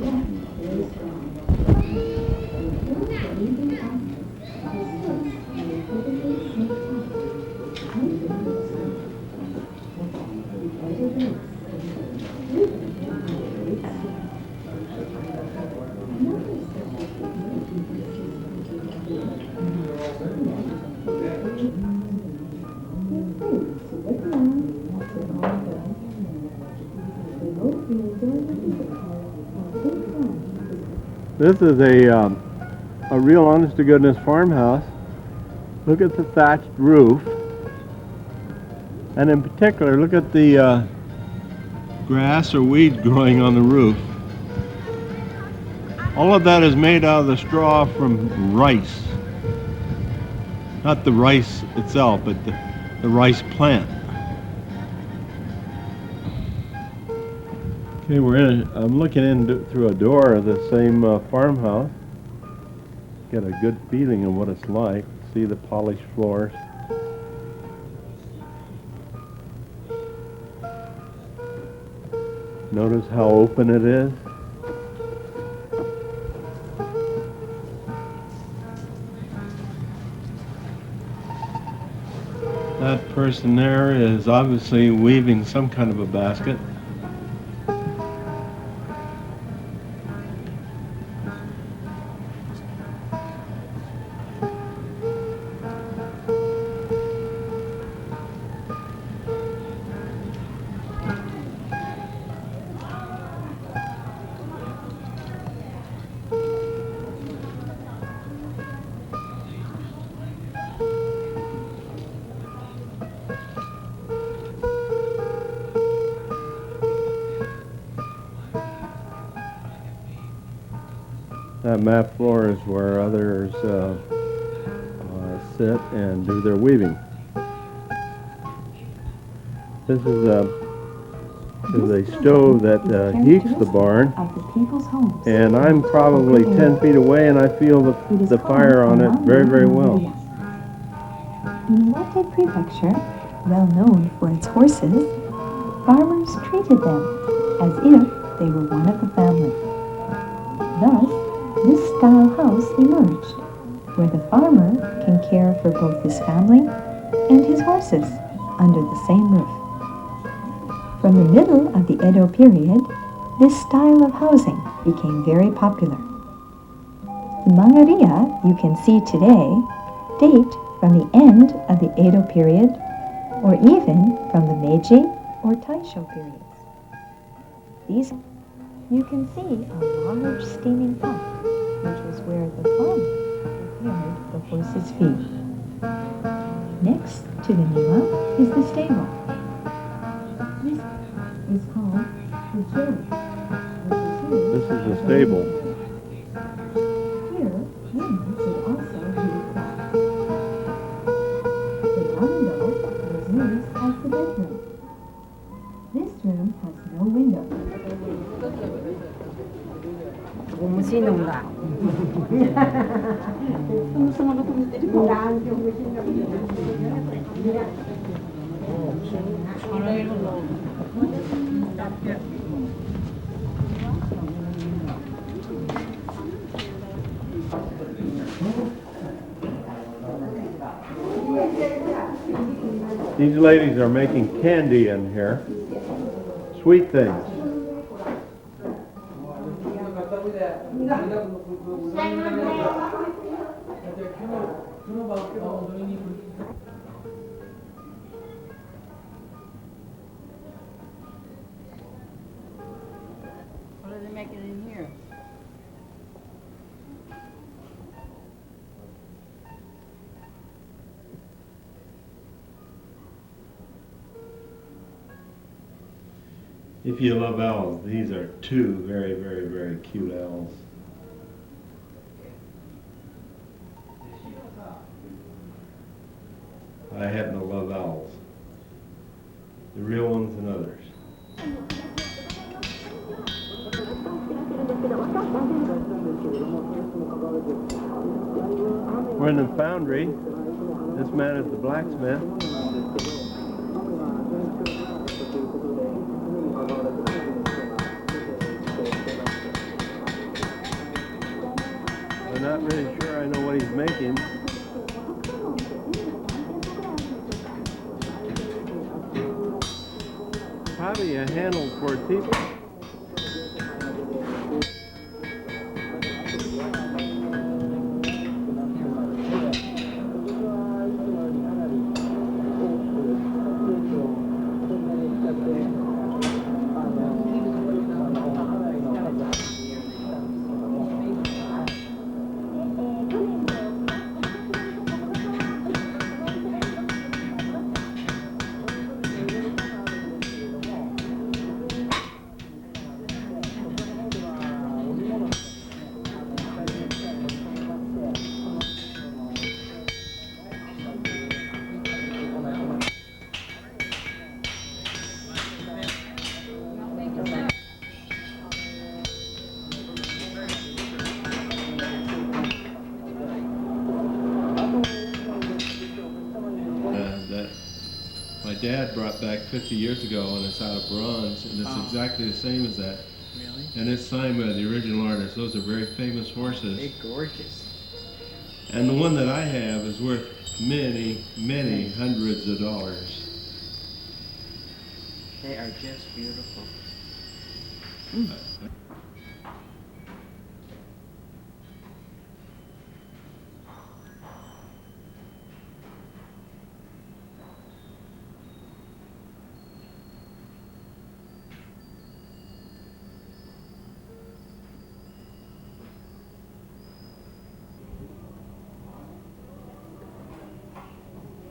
This is a real honest-to-goodness farmhouse. Look at the thatched roof, and in particular, look at the grass or weeds growing on the roof. All of that is made out of the straw from rice. Not the rice itself, but the rice plant. Okay, I'm looking in through a door of the same farmhouse. Get a good feeling of what it's like. See the polished floors. Notice how open it is. That person there is obviously weaving some kind of a basket. That mat floor is where others sit and do their weaving. This is a stove that heats the barn, and I'm probably 10 feet away and I feel the fire on it very, very well. In Iwate Prefecture, well known for its horses, farmers treated them as if they were one of the family. Thus, this style house emerged, where the farmer can care for both his family and his horses under the same roof. From the middle of the Edo period, this style of housing became very popular. The mangaria you can see today date from the end of the Edo period, or even from the Meiji or Taisho periods. These you can see a large steaming pump, which was where the farmer prepared the horse's feed. Next to the niwa is the stable. This is called the shed. This is the stable. Here, women should also do craft. The veranda was used as the bedroom. This room has no window. These ladies are making candy in here. Sweet things. What are they making in here? If you love owls, these are two very, very, very cute owls. I happen to love owls. The real ones and others. We're in the foundry. This man is the blacksmith. I'm not really sure I know what he's making. Probably a handle for a teapot. dad brought back 50 years ago, and it's out of bronze, and it's exactly the same as that. Really? And it's signed by the original artist. Those are very famous horses. They're gorgeous. And the one that I have is worth many, many hundreds of dollars. They are just beautiful.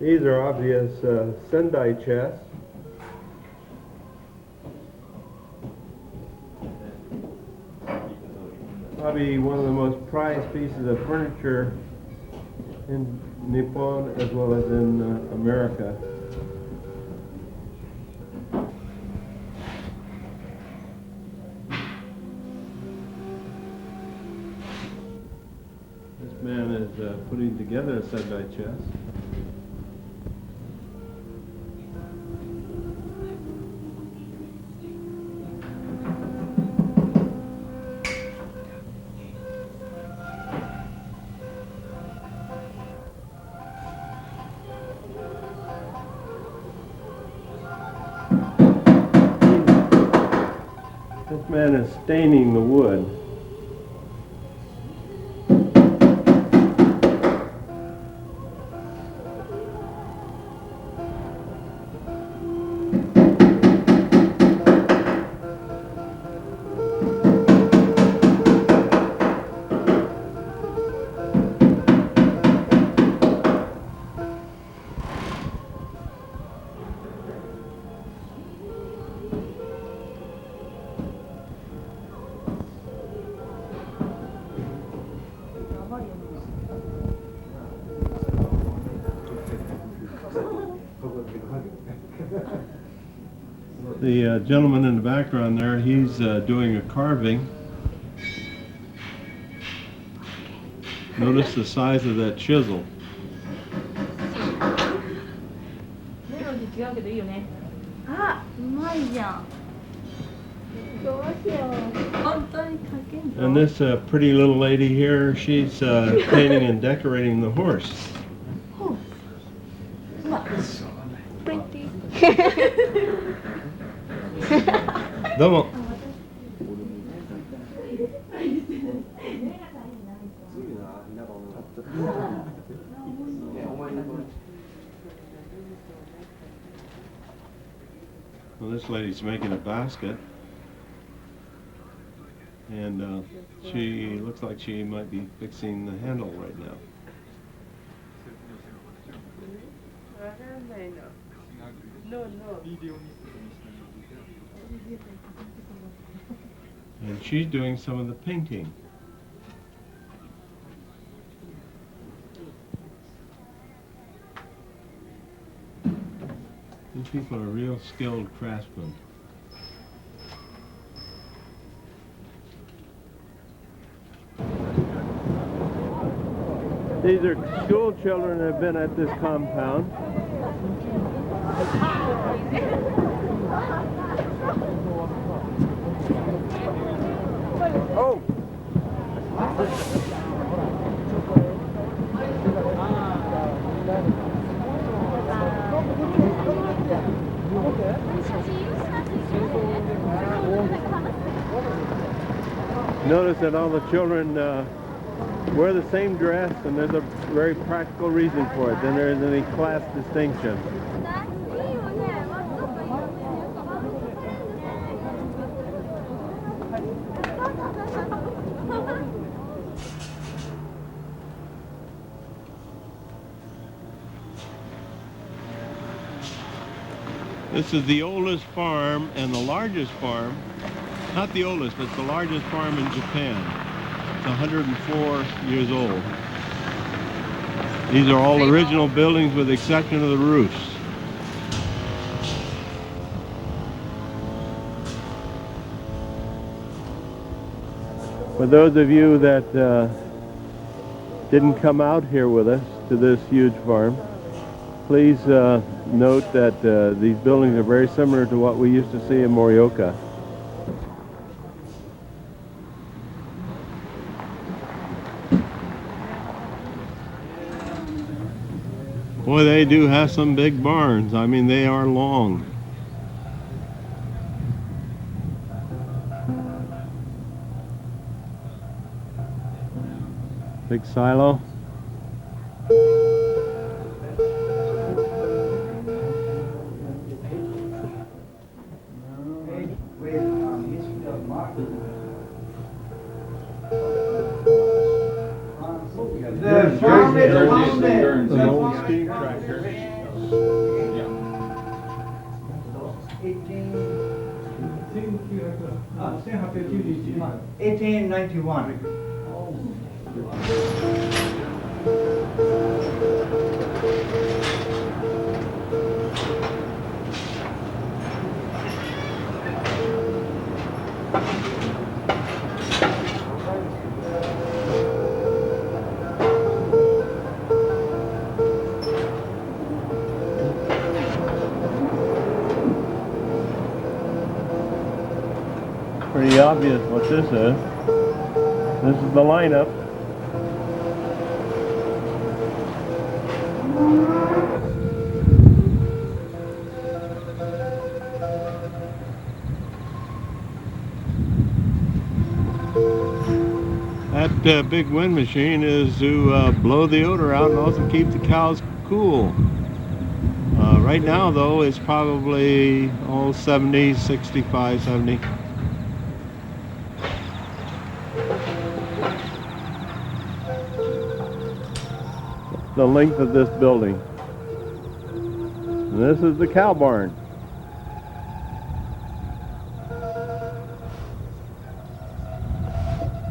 These are obvious Sendai chests. Probably one of the most prized pieces of furniture in Nippon as well as in America. This man is putting together a Sendai chest. This man is staining the wood. The gentleman in the background there, he's doing a carving. Notice the size of that chisel. And this pretty little lady here, she's painting and decorating the horse. Pretty. どうも。Well, this lady's making a basket, and she looks like she might be fixing the handle right now. And she's doing some of the painting. These people are real skilled craftsmen. These are school children that have been at this compound. Oh! Notice that all the children wear the same dress, and there's a very practical reason for it. Then there isn't any class distinction. This is the oldest farm and the largest farm, not the oldest, but the largest farm in Japan. It's 104 years old. These are all original buildings with the exception of the roofs. For those of you that didn't come out here with us to this huge farm, Please note that these buildings are very similar to what we used to see in Morioka. Boy, they do have some big barns. I mean, they are long. Big silo. The farm is founded. An old steam tractor. 1891. Pretty obvious what this is. This is the lineup. That big wind machine is to blow the odor out and also keep the cows cool. Right now though it's probably 70, 65, 70. The length of this building. And this is the cow barn.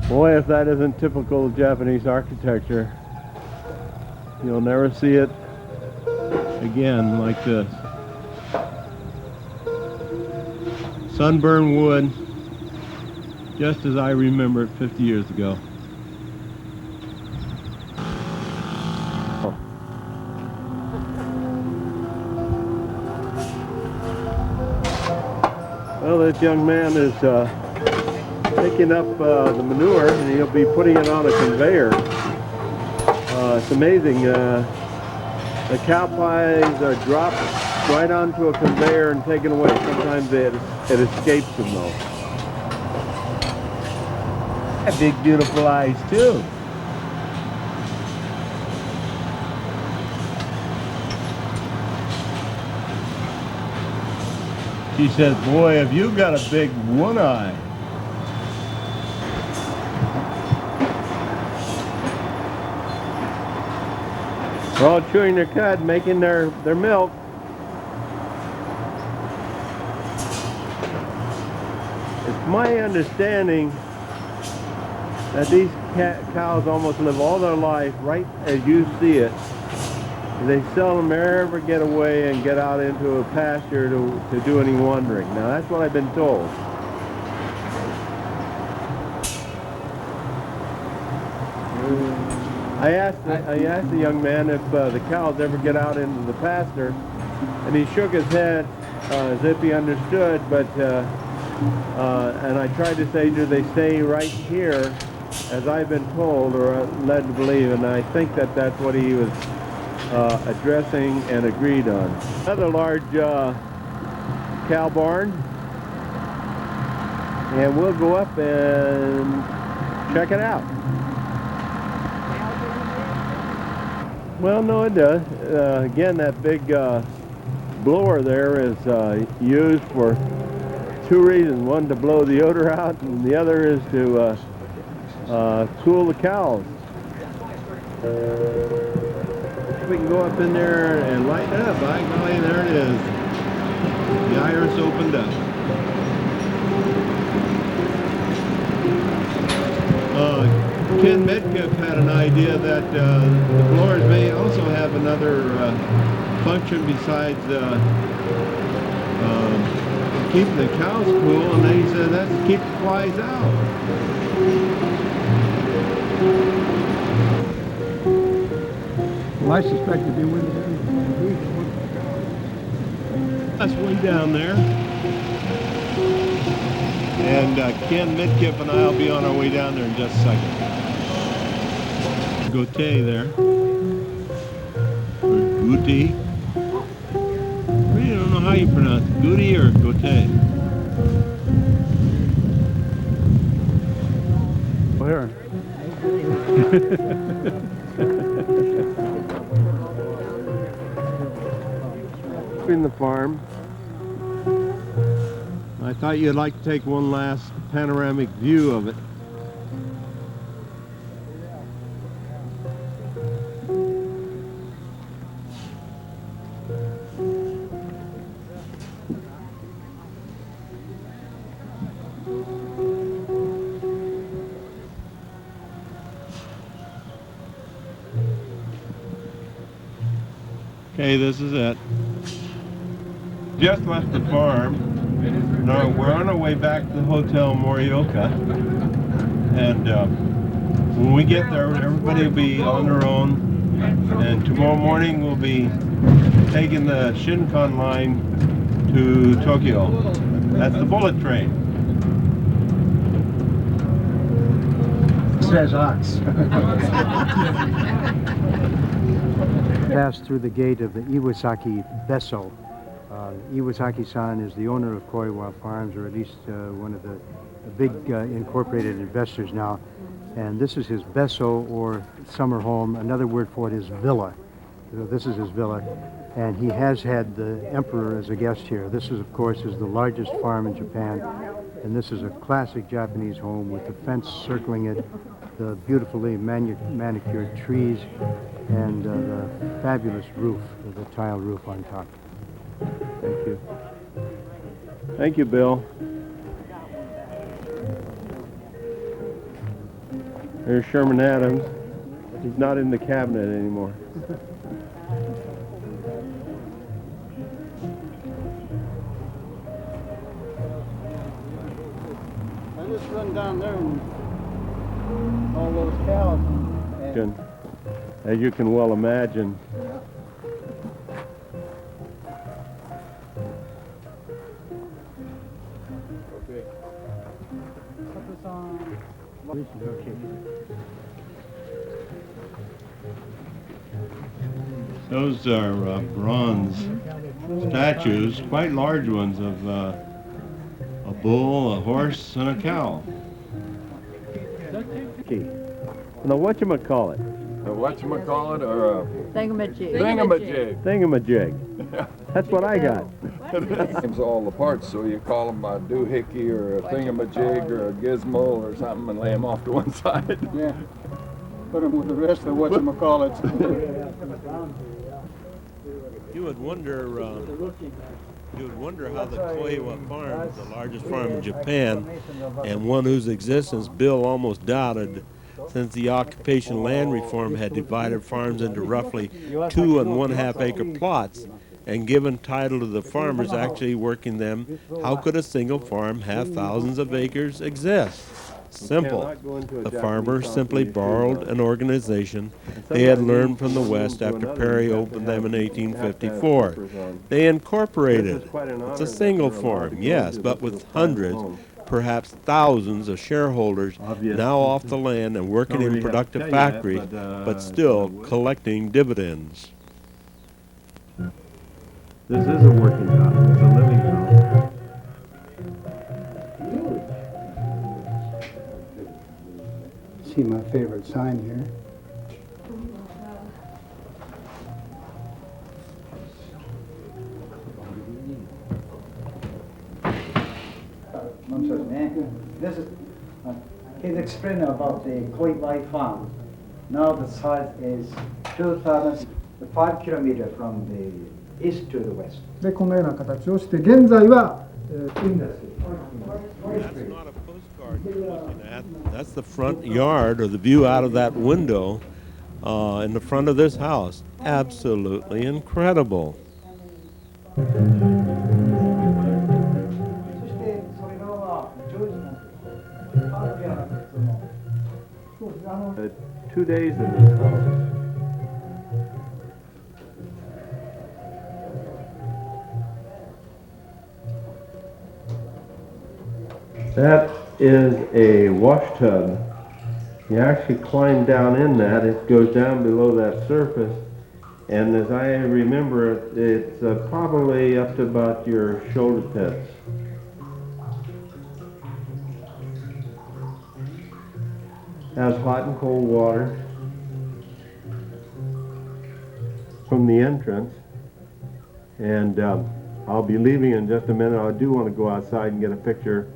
Boy, if that isn't typical Japanese architecture, you'll never see it again like this. Sunburned wood, just as I remember it 50 years ago. Well, this young man is picking up the manure, and he'll be putting it on a conveyor. It's amazing. The cow pies are dropped right onto a conveyor and taken away. Sometimes it escapes them though. Big beautiful eyes too. She says, boy, have you got a big one eye. They're all chewing their cud, making their milk. It's my understanding that these cows almost live all their life right as you see it. They seldom ever get away and get out into a pasture to do any wandering. Now that's what I've been told. I asked the young man if the cows ever get out into the pasture, and he shook his head as if he understood, but and I tried to say, do they stay right here, as I've been told or led to believe, and I think that that's what he was addressing and agreed on. Another large cow barn, and we'll go up and check it out. Well, no, it does. Again, that big blower there is used for two reasons. One, to blow the odor out, and the other is to cool the cows. We can go up in there and light it up. By golly, there it is. The iris opened up. Ken Medcalf had an idea that the blowers may also have another function besides keeping the cows cool, and then he said that's to keep the flies out. Well, I suspect to be with it every week. us way down there. And Ken Midkiff and I will be on our way down there in just a second. Goethe there. Or Guti. I don't know how you pronounce it. Guti or Goethe? Here. In the farm. I thought you'd like to take one last panoramic view of it. Okay, this is it. Just left the farm. Now we're on our way back to the Hotel Morioka. And when we get there, everybody will be on their own. And tomorrow morning we'll be taking the Shinkan line to Tokyo. That's the bullet train. Says us. Passed through the gate of the Iwasaki Besso. Iwasaki-san is the owner of Koiwa Farms, or at least one of the big incorporated investors now. And this is his Besso, or summer home. Another word for it is villa. So this is his villa. And he has had the emperor as a guest here. This is, of course, is the largest farm in Japan. And this is a classic Japanese home with the fence circling it, the beautifully manicured trees, and the fabulous roof, the tile roof on top. Thank you. Thank you, Bill. There's Sherman Adams. He's not in the cabinet anymore. I just run down there and all those cows. As you can well imagine. Those are bronze statues, quite large ones, of a bull, a horse, and a cow. Now, whatchamacallit? Whatchamacallit, or a Thingamajig. thingamajig. Thingamajig. That's what I got. Names all the parts, so you call them a doohickey or a thingamajig or a gizmo or something and lay them off to one side. Yeah. Put them with the rest of whatchamacallit. You would wonder how the Koiwa farm, the largest farm in Japan, and one whose existence Bill almost doubted, since the occupation land reform had divided farms into roughly 2 1/2 acre plots and given title to the farmers actually working them. How could a single farm have thousands of acres exist? Simple. The farmers simply borrowed an organization they had learned from the West after Perry opened them in 1854. They incorporated it. It's a single farm, yes, but with hundreds, perhaps thousands of shareholders now off the land and working in productive factories, but still collecting dividends. This is a working house. It's a living house. See my favorite sign here. This is he's explaining about the Koiwai farm. Now the size is 2,005 kilometers from the east to the west. でこのような形をして現在はインダストリー。 That's not a postcard you're looking at. That's the front yard, or the view out of that window in the front of this house. Absolutely incredible. Uh, 2 days in this house. That is a wash tub. You actually climb down in that. It goes down below that surface. And as I remember it, it's probably up to about your shoulder pits. Has hot and cold water from the entrance. And I'll be leaving in just a minute. I do want to go outside and get a picture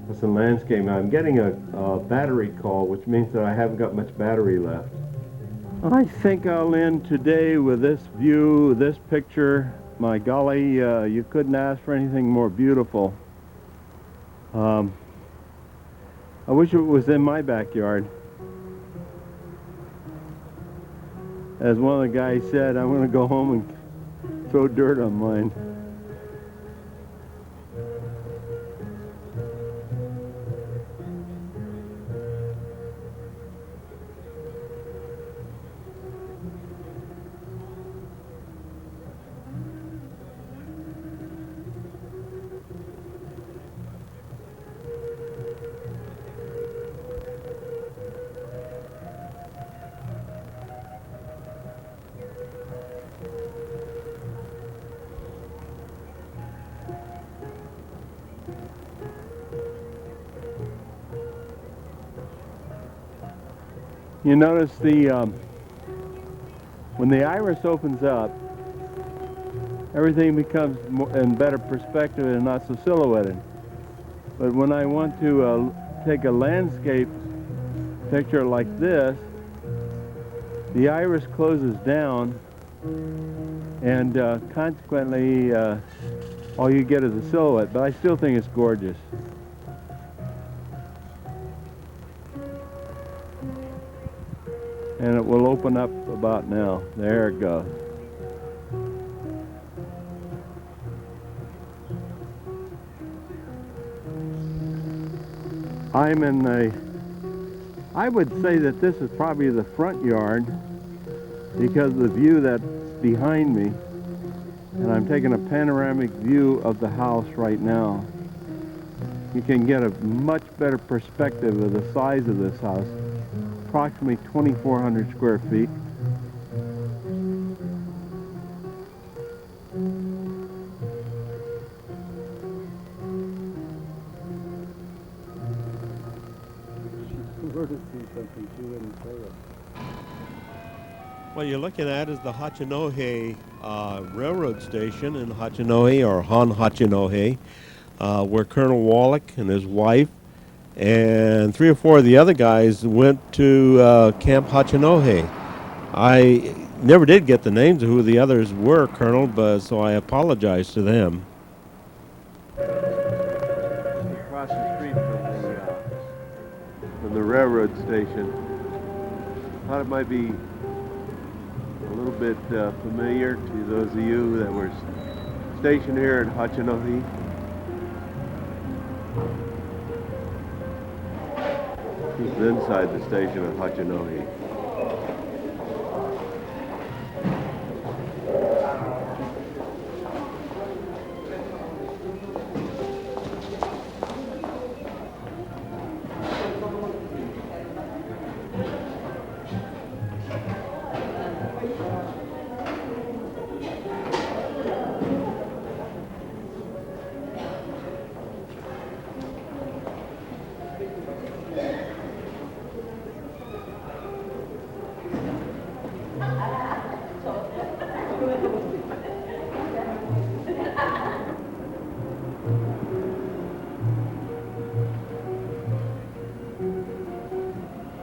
of some landscape. I'm getting a battery call, which means that I haven't got much battery left. I think I'll end today with this view, this picture. My golly, you couldn't ask for anything more beautiful. I wish it was in my backyard. As one of the guys said, I'm going to go home and throw dirt on mine. You notice when the iris opens up, everything becomes more in better perspective and not so silhouetted. But when I want to take a landscape picture like this, the iris closes down, and consequently all you get is a silhouette. But I still think it's gorgeous. And it will open up about now. There it goes. I'm in I would say that this is probably the front yard because of the view that's behind me. And I'm taking a panoramic view of the house right now. You can get a much better perspective of the size of this house. Approximately 2,400 square feet. What you're looking at is the Hachinohe railroad station in Hachinohe, or Han Hachinohe, where Colonel Wallach and his wife and 3 or 4 of the other guys went to Camp Hachinohe. I never did get the names of who the others were, Colonel, but so I apologize to them. Across the street from the railroad station. Thought it might be a little bit familiar to those of you that were stationed here at Hachinohe. This is inside the station at Hachinohe.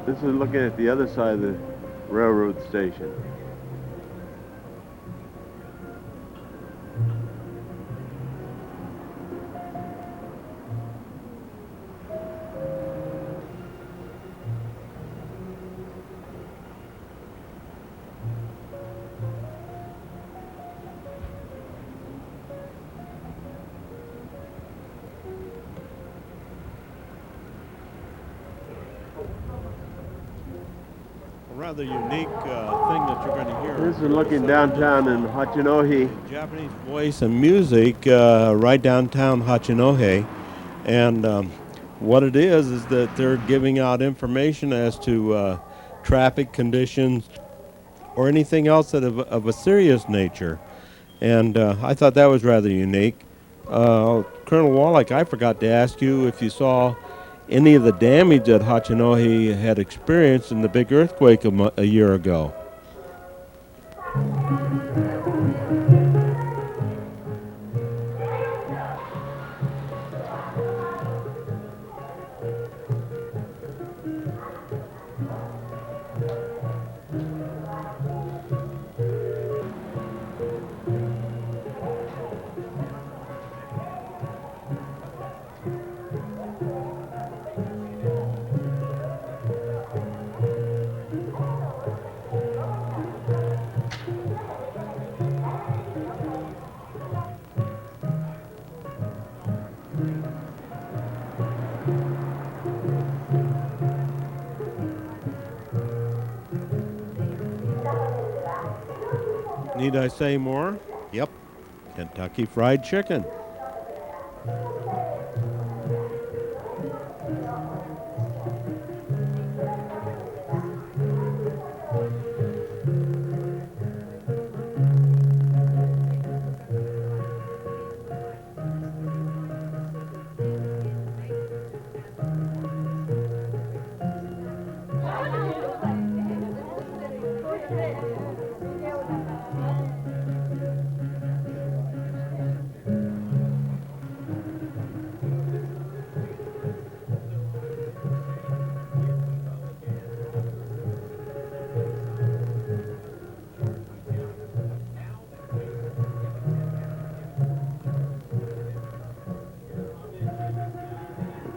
This is looking at the other side of the railroad station. Rather unique thing that you're going to hear. This is looking downtown in Hachinohe. Japanese voice and music right downtown Hachinohe. And what it is that they're giving out information as to traffic conditions or anything else of a serious nature. And I thought that was rather unique. Colonel Wallach, I forgot to ask you if you saw any of the damage that Hachinohe had experienced in the big earthquake a year ago. Need I say more? Yep, Kentucky Fried Chicken.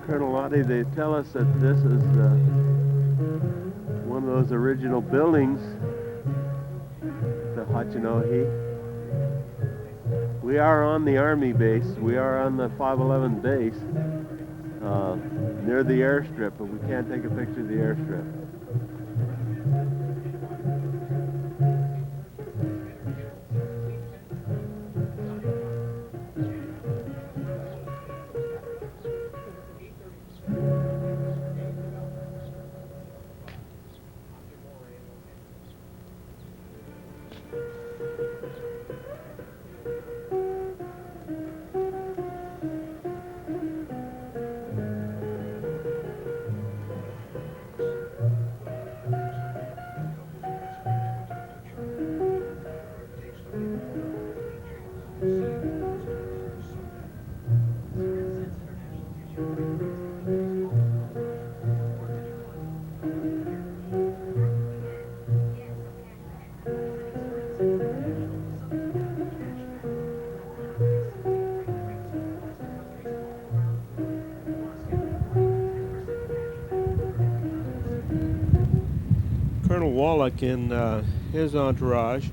Colonel Lottie, they tell us that this is one of those original buildings, the Hachinohe. We are on the Army base. We are on the 511 base near the airstrip, but we can't take a picture of the airstrip. Colonel Wallach and his entourage,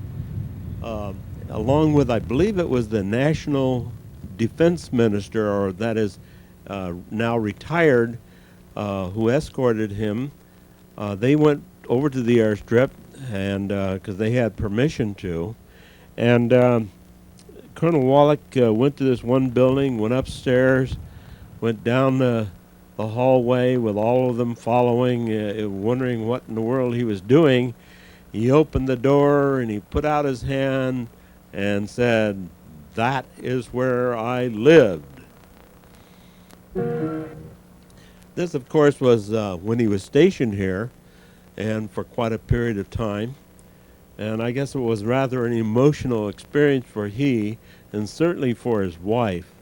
along with, I believe it was the National Defense Minister, or that is now retired, who escorted him, they went over to the airstrip, and because they had permission to, and Colonel Wallach went to this one building, went upstairs, went down the hallway with all of them following, wondering what in the world he was doing. He opened the door and he put out his hand and said, "That is where I lived." This, of course, was when he was stationed here and for quite a period of time. And I guess it was rather an emotional experience for he and certainly for his wife.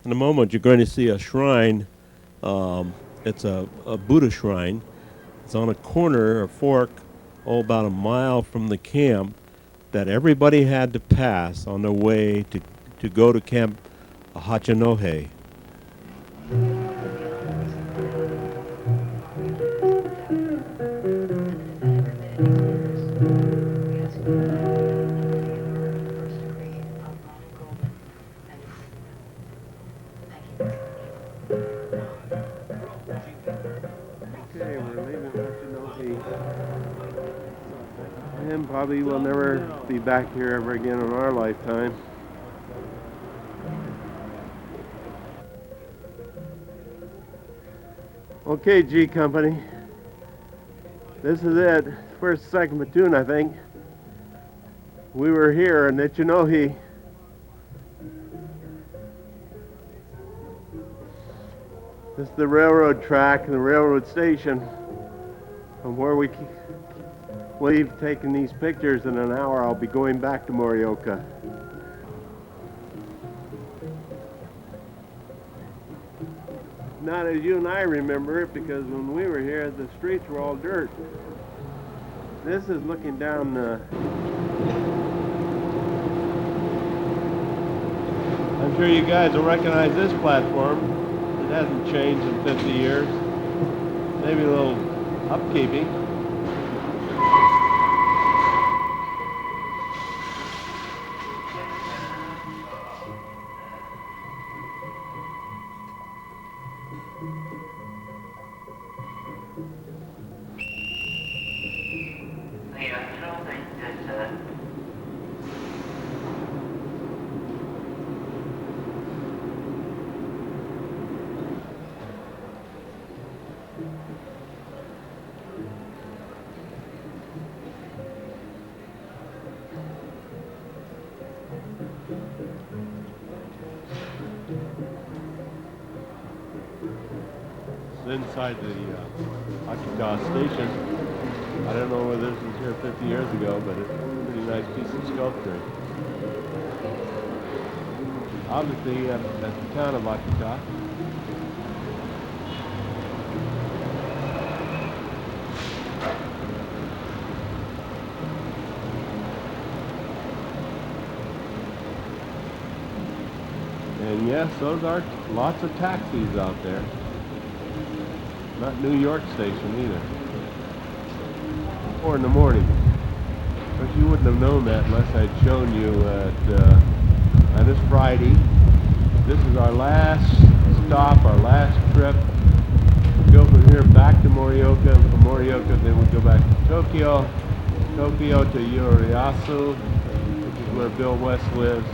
In a moment, you're going to see a shrine. It's a Buddha shrine. It's on a corner, a fork, about a mile from the camp that everybody had to pass on their way to go to Camp Hachinohe. And probably will never be back here ever again in our lifetime. Okay, G Company. This is it. First, second platoon, I think. We were here in Ichinohi. This is the railroad track and the railroad station. From where we've taken these pictures. In an hour, I'll be going back to Morioka. Not as you and I remember it, because when we were here, the streets were all dirt. This is looking down I'm sure you guys will recognize this platform. It hasn't changed in 50 years. Maybe a little upkeeping. Inside the Akita station. I don't know whether this was here 50 years ago, but it's a pretty nice piece of sculpture. Obviously, that's the town of Akita. And yes, those are lots of taxis out there. Not New York Station either. 4 in the morning. But you wouldn't have known that unless I'd shown you on this Friday. This is our last stop, our last trip. We go from here back to Morioka, and from Morioka then we go back to Tokyo. Tokyo to Ieyasu, which is where Bill West lives.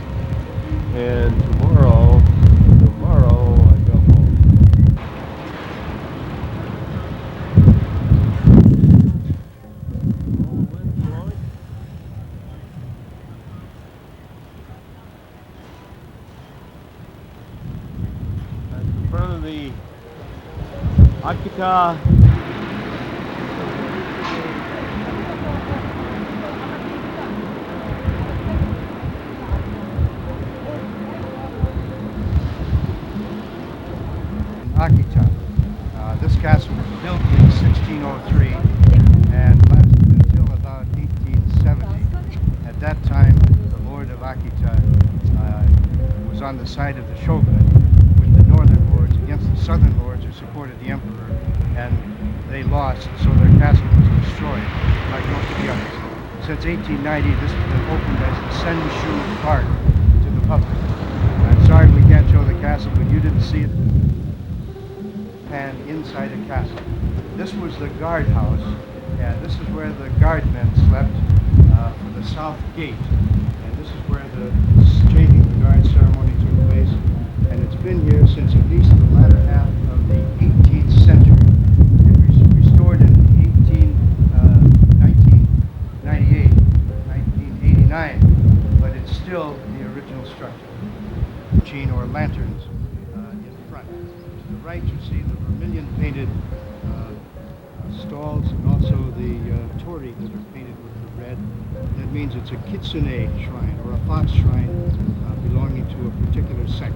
And tomorrow I go home. The Akita Akita. This castle was built in 1603 and lasted until about 1870. At that time, the Lord of Akita was on the side of the shogunate with the northern lords against the southern lords who supported the emperor, and they lost, so their castle was destroyed, like most of the others. Since 1890, this has been opened as the Senshu Park to the public. I'm sorry we can't show the castle, but you didn't see it. And inside a castle. This was the guardhouse, and this is where the guardmen slept for the south gate. And this is where the changing the guard ceremony took place. And it's been here since at least the latter half of the 18th century. It was restored in 1998, 1989, but it's still the original structure. Or lanterns in front. To the right you see the vermilion painted stalls, and also the torii that are painted with the red. That means it's a kitsune shrine or a fox shrine belonging to a particular sect.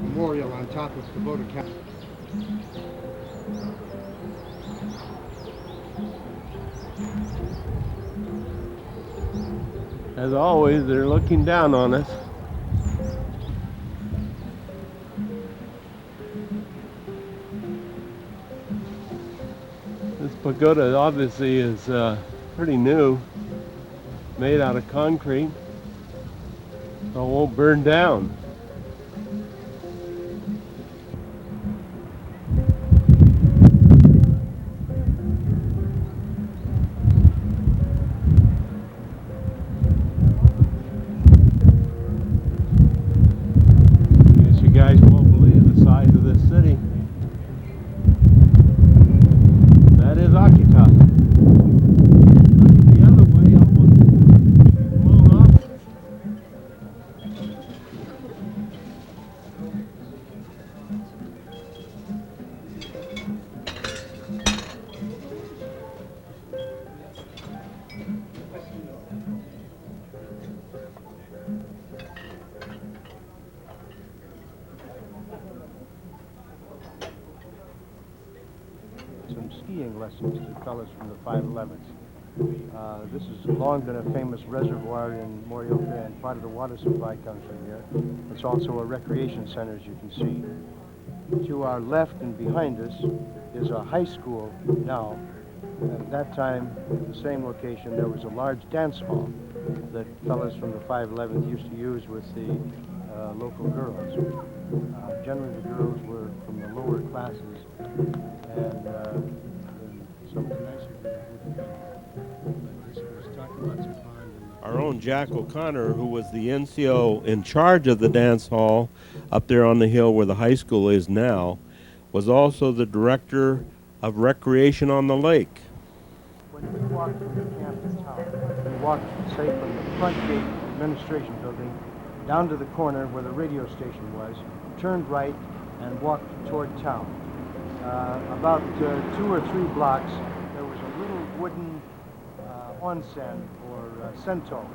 Memorial on top of Kubota Castle. As always, they're looking down on us. This pagoda obviously is pretty new, made out of concrete, so it won't burn down. I guess you guys won't believe the size of this city. skiing lessons to fellows from the 511s. This has long been a famous reservoir in Morioka, and part of the water supply comes from here. It's also a recreation center, as you can see. To our left and behind us is a high school now. At that time, the same location, there was a large dance hall that fellows from the 511th used to use with the local girls. Generally, the girls were from the lower classes, and some of the nicer girls would be. But this was Takamatsu Pond. Our own Jack O'Connor, who was the NCO in charge of the dance hall up there on the hill where the high school is now, was also the director of recreation on the lake. When we walked from the camp to town, we walked, say, from the front gate administration building down to the corner where the radio station was, turned right, and walked toward town. About 2 or 3 blocks, there was a little wooden onsen or sento.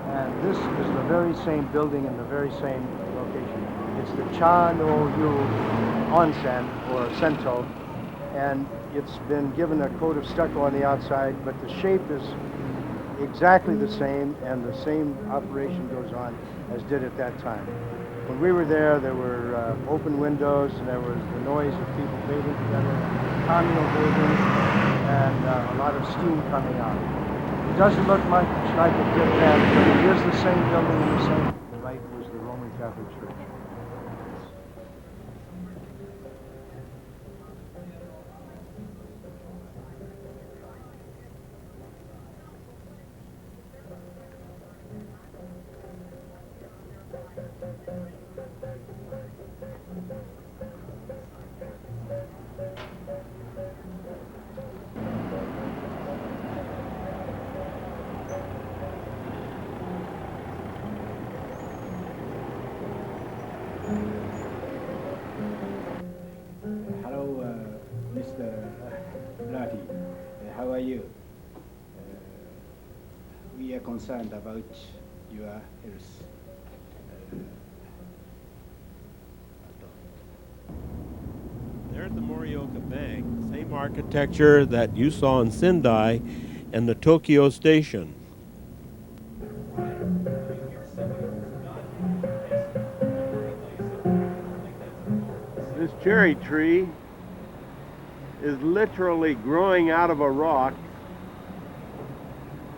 And this is the very same building in the very same location. It's the Cha no Yu onsen or sento, and it's been given a coat of stucco on the outside, but the shape is exactly the same, and the same operation goes on as did at that time. When we were there were open windows, and there was the noise of people bathing together, communal bathing, and a lot of steam coming out. It doesn't look much like it did then, but it is the same building and the same. The right was the Roman Catholic Church. Hello, Mr. Brady. How are you? We are concerned about your health. There at the Morioka Bank, same architecture that you saw in Sendai and the Tokyo Station. This cherry tree is literally growing out of a rock,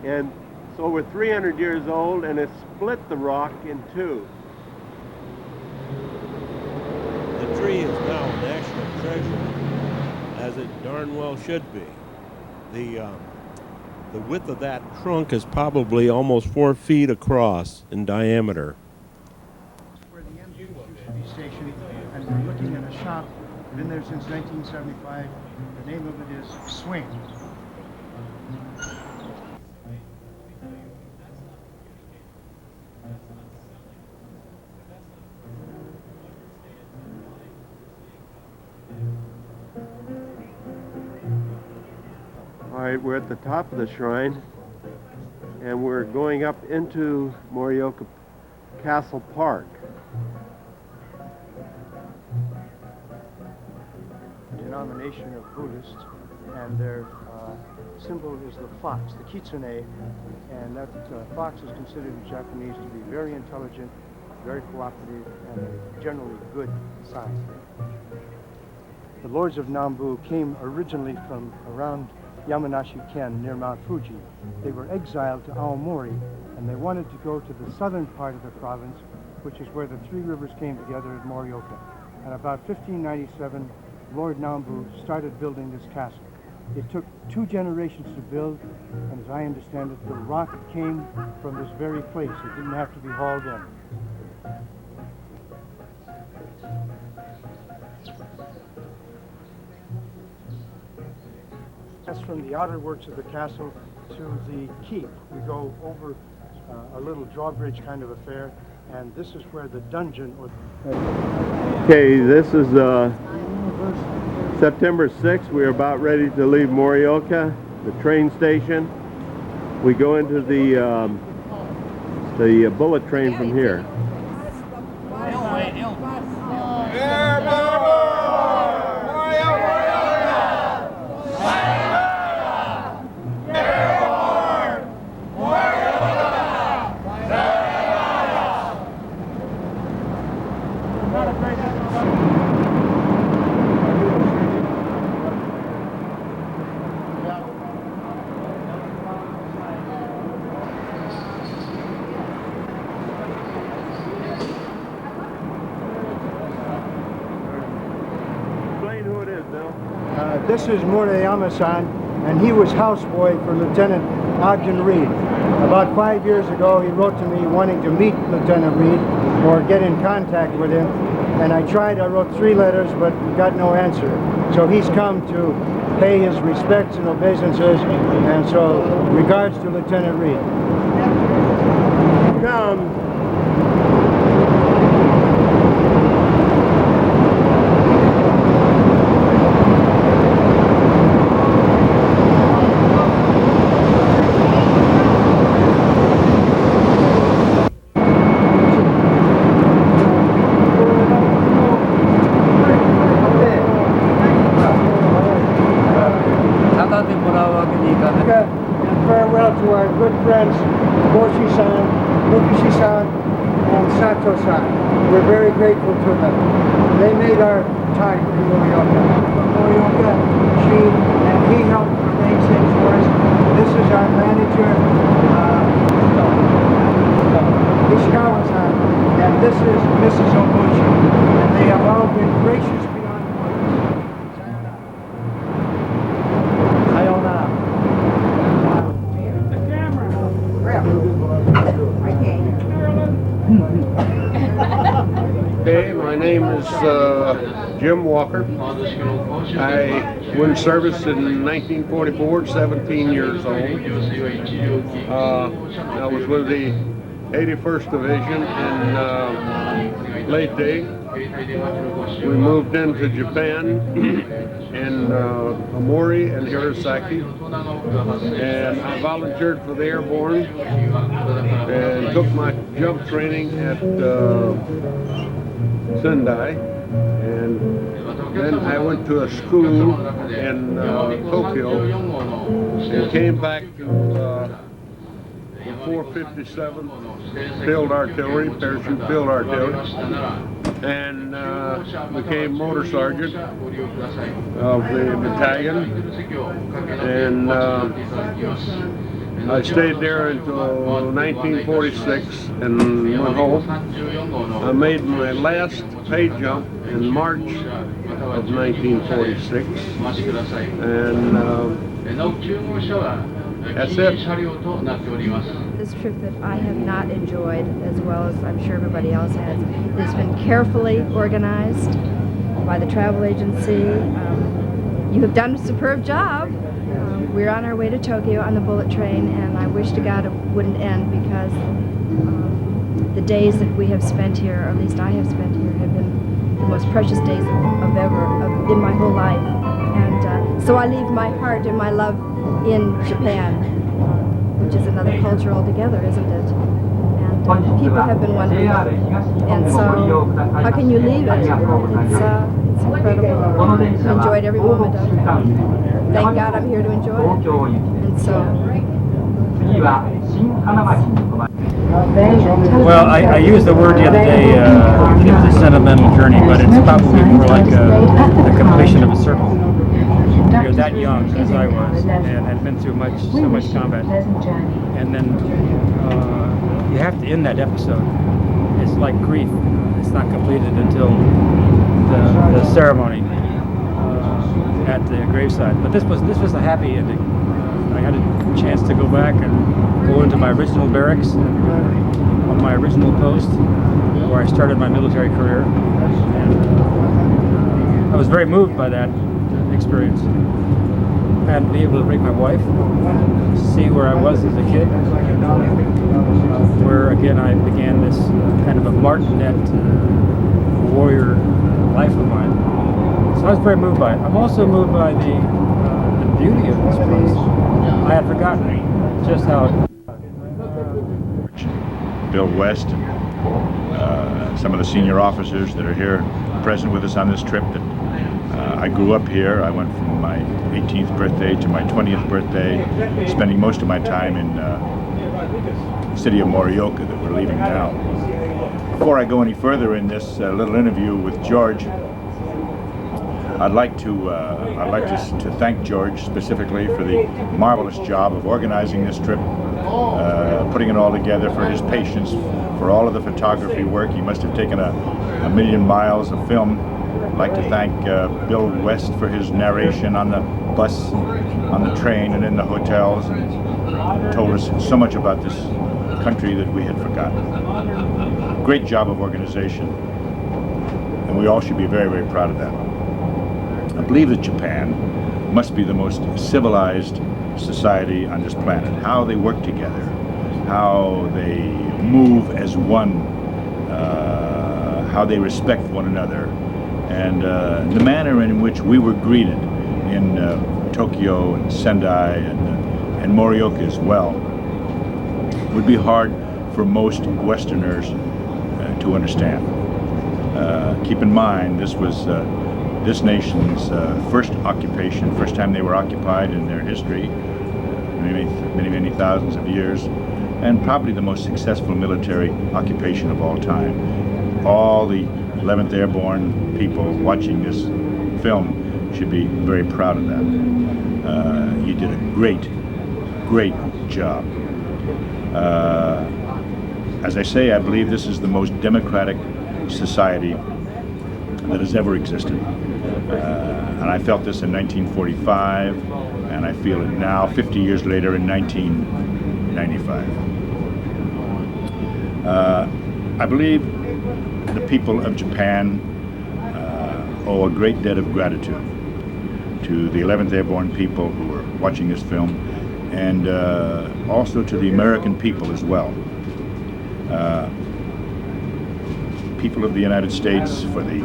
and it's over 300 years old, and it split the rock in two. The tree is now a national treasure, as it darn well should be. The width of that trunk is probably almost 4 feet across in diameter. Where the engine used to be stationed, and we're looking at a shop, been there since 1975. The name of it is Swing. All right, we're at the top of the shrine, and we're going up into Morioka Castle Park. Denomination of Buddhists, and their symbol is the fox, the kitsune, and that fox is considered in Japanese to be very intelligent, very cooperative, and a generally good sign. The lords of Nambu came originally from around Yamanashi-ken near Mount Fuji. They were exiled to Aomori, and they wanted to go to the southern part of the province, which is where the 3 rivers came together at Morioka. And about 1597, Lord Nambu started building this castle. It took 2 generations to build, and as I understand it, the rock came from this very place. It didn't have to be hauled in. That's from the outer works of the castle to the keep. We go over a little drawbridge kind of affair, and this is where the dungeon or... Okay, this is September 6th. We're about ready to leave Morioka, the train station. We go into the bullet train from here. Explain who it is, Bill. This is Murayama-san, and he was houseboy for Lieutenant Ogden Reed. About 5 years ago, he wrote to me wanting to meet Lieutenant Reed or get in contact with him, and I wrote 3 letters, but got no answer. So he's come to pay his respects and obeisances, and so regards to Lieutenant Reed. Come. And farewell to our good friends Boshi-san, Mukishi-san, and Sato-san. We're very grateful to them. They made our time in Morioka. Morioka, and he helped arrange things for us. This is our manager, Ishikawa-san, and this is Mrs. Obuchi. And they have all been gracious beyond words. Sayonara. Hey, my name is Jim Walker. I went in service in 1944, 17 years old. I was with the 81st Division in late day. We moved into Japan in Omori and Hirosaki, and I volunteered for the Airborne and took my jump training at Sendai, and then I went to a school in Tokyo and came back to the 457th Field Artillery, Parachute Field Artillery, and became Motor Sergeant of the battalion, and I stayed there until 1946 and went home. I made my last pay jump in March of 1946, and that's it. This trip that I have not enjoyed as well as I'm sure everybody else has. It's been carefully organized by the travel agency. You have done a superb job. We're on our way to Tokyo on the bullet train, and I wish to God it wouldn't end, because the days that we have spent here, or at least I have spent here, have been the most precious days of in my whole life. And so I leave my heart and my love in Japan, which is another culture altogether, isn't it? And people have been wonderful. And so, how can you leave it? It's incredible. I enjoyed every moment of it. Thank God I'm here to enjoy it. And so. Well, I used the word the other day, it was a sentimental journey, but it's probably more like the completion of a circle. You're that young, as I was, and had been through so much combat. And then you have to end that episode. It's like grief. It's not completed until the ceremony at the graveside. But this was a happy ending. I had a chance to go back and go into my original barracks on my original post where I started my military career. And I was very moved by that experience. And be able to bring my wife, see where I was as a kid, where again I began this kind of a martinet warrior life of mine. So I was very moved by it. I'm also moved by the beauty of this place. I had forgotten just how. Bill West and some of the senior officers that are here present with us on this trip. That I grew up here. I went from my 18th birthday to my 20th birthday, spending most of my time in the city of Morioka that we're leaving now. Before I go any further in this little interview with George, I'd like to thank George specifically for the marvelous job of organizing this trip, putting it all together, for his patience, for all of the photography work. He must have taken a million miles of film. I'd like to thank Bill West for his narration on the bus, on the train, and in the hotels. Told us so much about this country that we had forgotten. Great job of organization, and we all should be very, very proud of that. I believe that Japan must be the most civilized society on this planet. How they work together, how they move as one, how they respect one another, and the manner in which we were greeted in Tokyo and Sendai and Morioka as well would be hard for most Westerners to understand. Keep in mind, this was this nation's first occupation, first time they were occupied in their history, many thousands of years, and probably the most successful military occupation of all time. All the 11th Airborne people watching this film should be very proud of that. You did a great job. As I say, I believe this is the most democratic society that has ever existed. And I felt this in 1945, and I feel it now, 50 years later, in 1995. I believe the people of Japan owe a great debt of gratitude to the 11th Airborne people who are watching this film, and also to the American people as well. People of the United States for the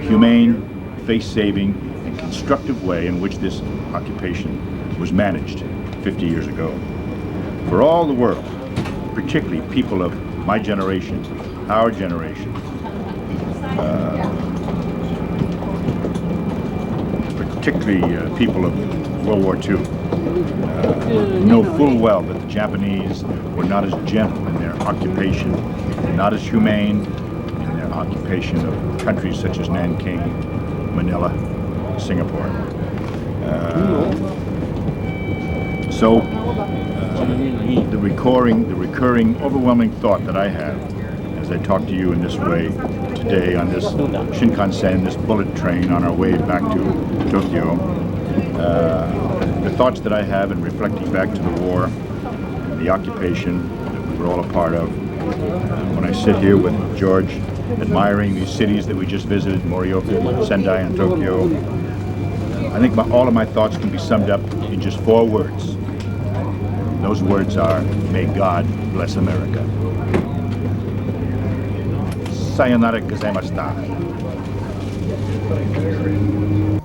humane, face-saving, and constructive way in which this occupation was managed 50 years ago. For all the world, particularly people of my generation, our generation, particularly people of World War II, know full well that the Japanese were not as gentle in their occupation, not as humane in their occupation of countries such as Nanking, Manila, Singapore. The recurring, overwhelming thought that I have as I talk to you in this way today on this Shinkansen, this bullet train on our way back to Tokyo, the thoughts that I have in reflecting back to the war, the occupation that we were all a part of, when I sit here with George, admiring these cities that we just visited, Morioka, Sendai, and Tokyo, I think all of my thoughts can be summed up in just 4 words. Those words are, may God bless America. Sayonara gozaimashita.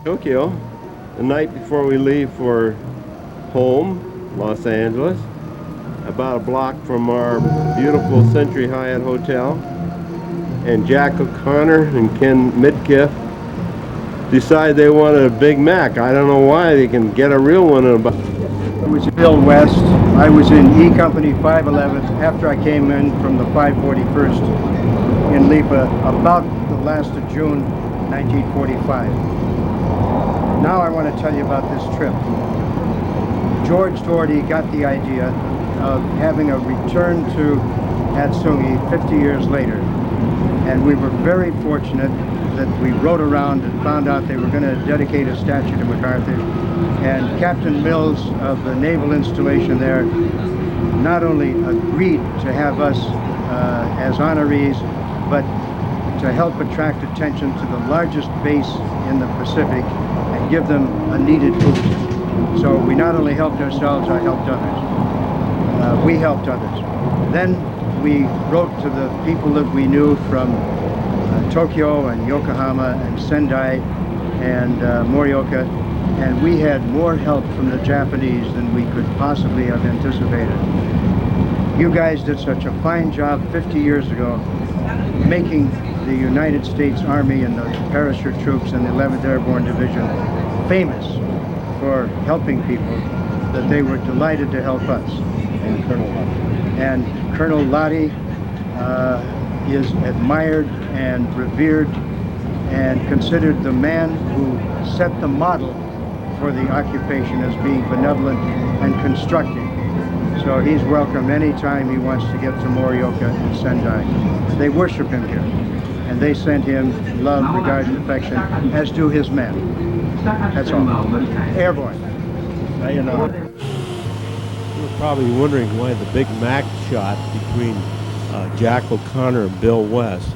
Tokyo, the night before we leave for home, Los Angeles, about a block from our beautiful Century Hyatt Hotel, and Jack O'Connor and Ken Midkiff decide they wanted a Big Mac. I don't know why. They can get a real one in about... It was Bill West. I was in E Company 511th after I came in from the 541st in Lipa about the last of June 1945. Now I want to tell you about this trip. George Doherty got the idea of having a return to Atsugi 50 years later, and we were very fortunate that we rode around and found out they were going to dedicate a statue to MacArthur, and Captain Mills of the naval installation there not only agreed to have us as honorees, but to help attract attention to the largest base in the Pacific and give them a needed boost. So we not only helped ourselves, I helped others. We helped others. Then we wrote to the people that we knew from Tokyo and Yokohama and Sendai and Morioka, and we had more help from the Japanese than we could possibly have anticipated. You guys did such a fine job 50 years ago making the United States Army and the parachute troops and the 11th Airborne Division famous for helping people, that they were delighted to help us. And Colonel Lottie, is admired and revered and considered the man who set the model for the occupation as being benevolent and constructive. So he's welcome anytime he wants to get to Morioka and Sendai. They worship him here, and they send him love, regard, and affection, as do his men. That's all. Airborne. Now you know. You're probably wondering why the Big Mac shot between Jack O'Connor and Bill West.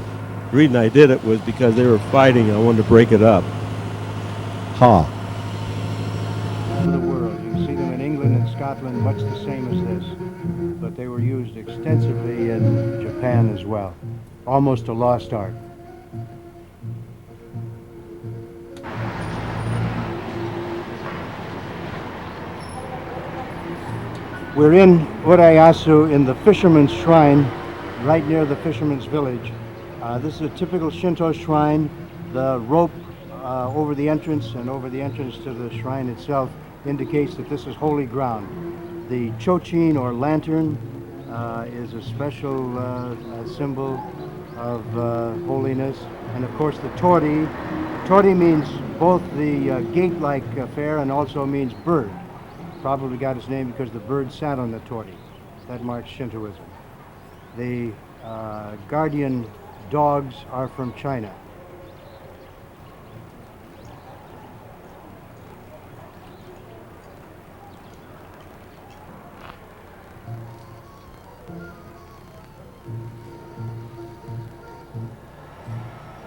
The reason I did it was because they were fighting. I wanted to break it up. Ha. The world. You see them in England and Scotland, much the same as this. But they were used extensively in Japan as well. Almost a lost art. We're in Urayasu in the Fisherman's Shrine, right near the Fisherman's Village. This is a typical Shinto shrine. The rope over the entrance and over the entrance to the shrine itself indicates that this is holy ground. The chochin, or lantern, is a special symbol of holiness. And of course the tori. Tori means both the gate-like affair and also means bird. Probably got its name because the bird sat on the tori. That marks Shintoism. The guardian dogs are from China.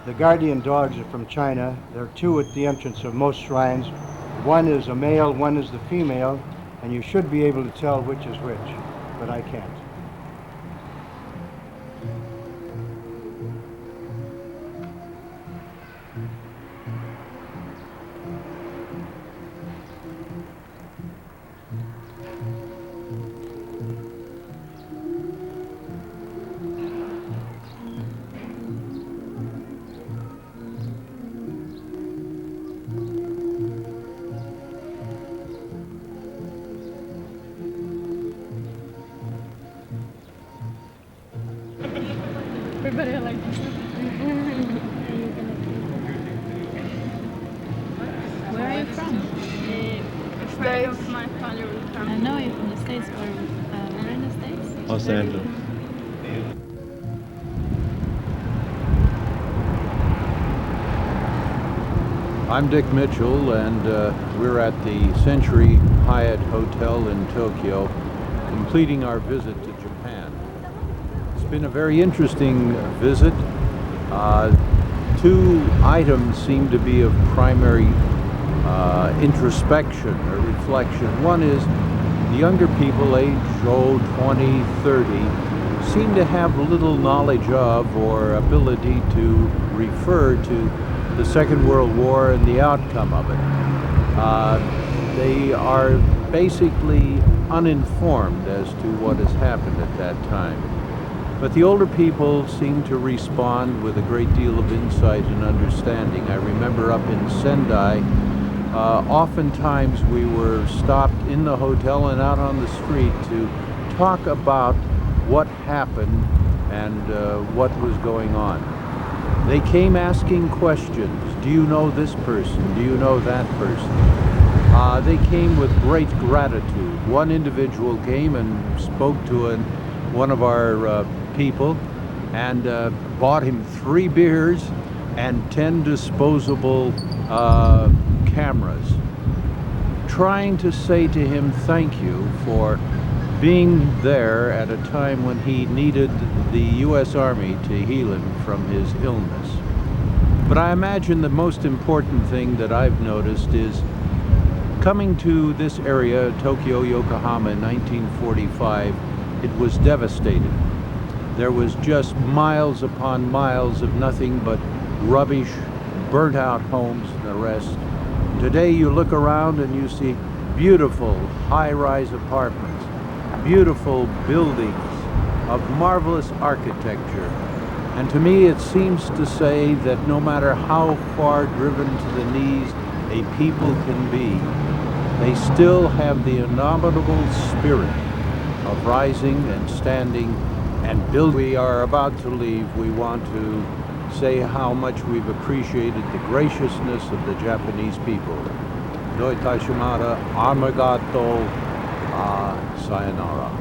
The guardian dogs are from China. There are two at the entrance of most shrines. One is a male, one is the female, and you should be able to tell which is which, but I can't. Everybody like Where are you from? A friend of my father will come. I know you're from the States, or where in the States? Los Angeles. I'm Dick Mitchell, and we're at the Century Hyatt Hotel in Tokyo, completing our visit to Japan. It's been a very interesting visit. Two items seem to be of primary introspection or reflection. One is the younger people, age 20, 30, seem to have little knowledge of or ability to refer to the Second World War and the outcome of it. They are basically uninformed as to what has happened at that time. But the older people seem to respond with a great deal of insight and understanding. I remember up in Sendai, oftentimes we were stopped in the hotel and out on the street to talk about what happened and what was going on. They came asking questions. Do you know this person? Do you know that person? They came with great gratitude. One individual came and spoke to one of our people and bought him 3 beers and 10 disposable cameras, trying to say to him thank you for being there at a time when he needed the U.S. Army to heal him from his illness. But I imagine the most important thing that I've noticed is coming to this area, Tokyo, Yokohama, in 1945, it was devastated. There was just miles upon miles of nothing but rubbish, burnt out homes and the rest. Today you look around and you see beautiful high-rise apartments, beautiful buildings of marvelous architecture. And to me it seems to say that no matter how far driven to the knees a people can be, they still have the indomitable spirit of rising and standing and build. We are about to leave. We want to say how much we've appreciated the graciousness of the Japanese people. Doi Taishimata, Arigato, sayonara.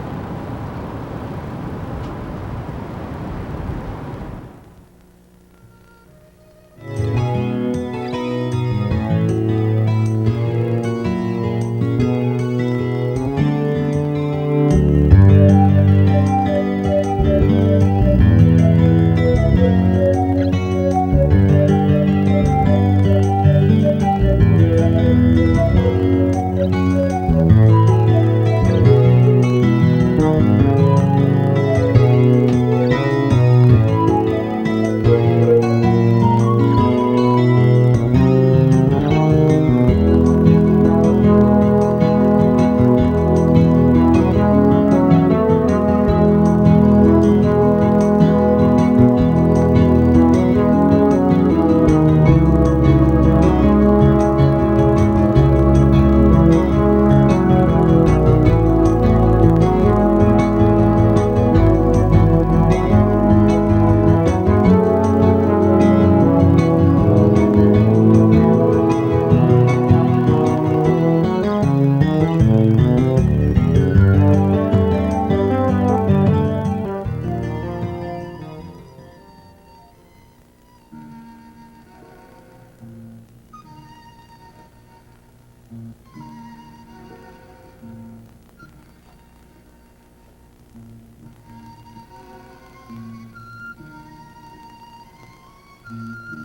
Mm-hmm.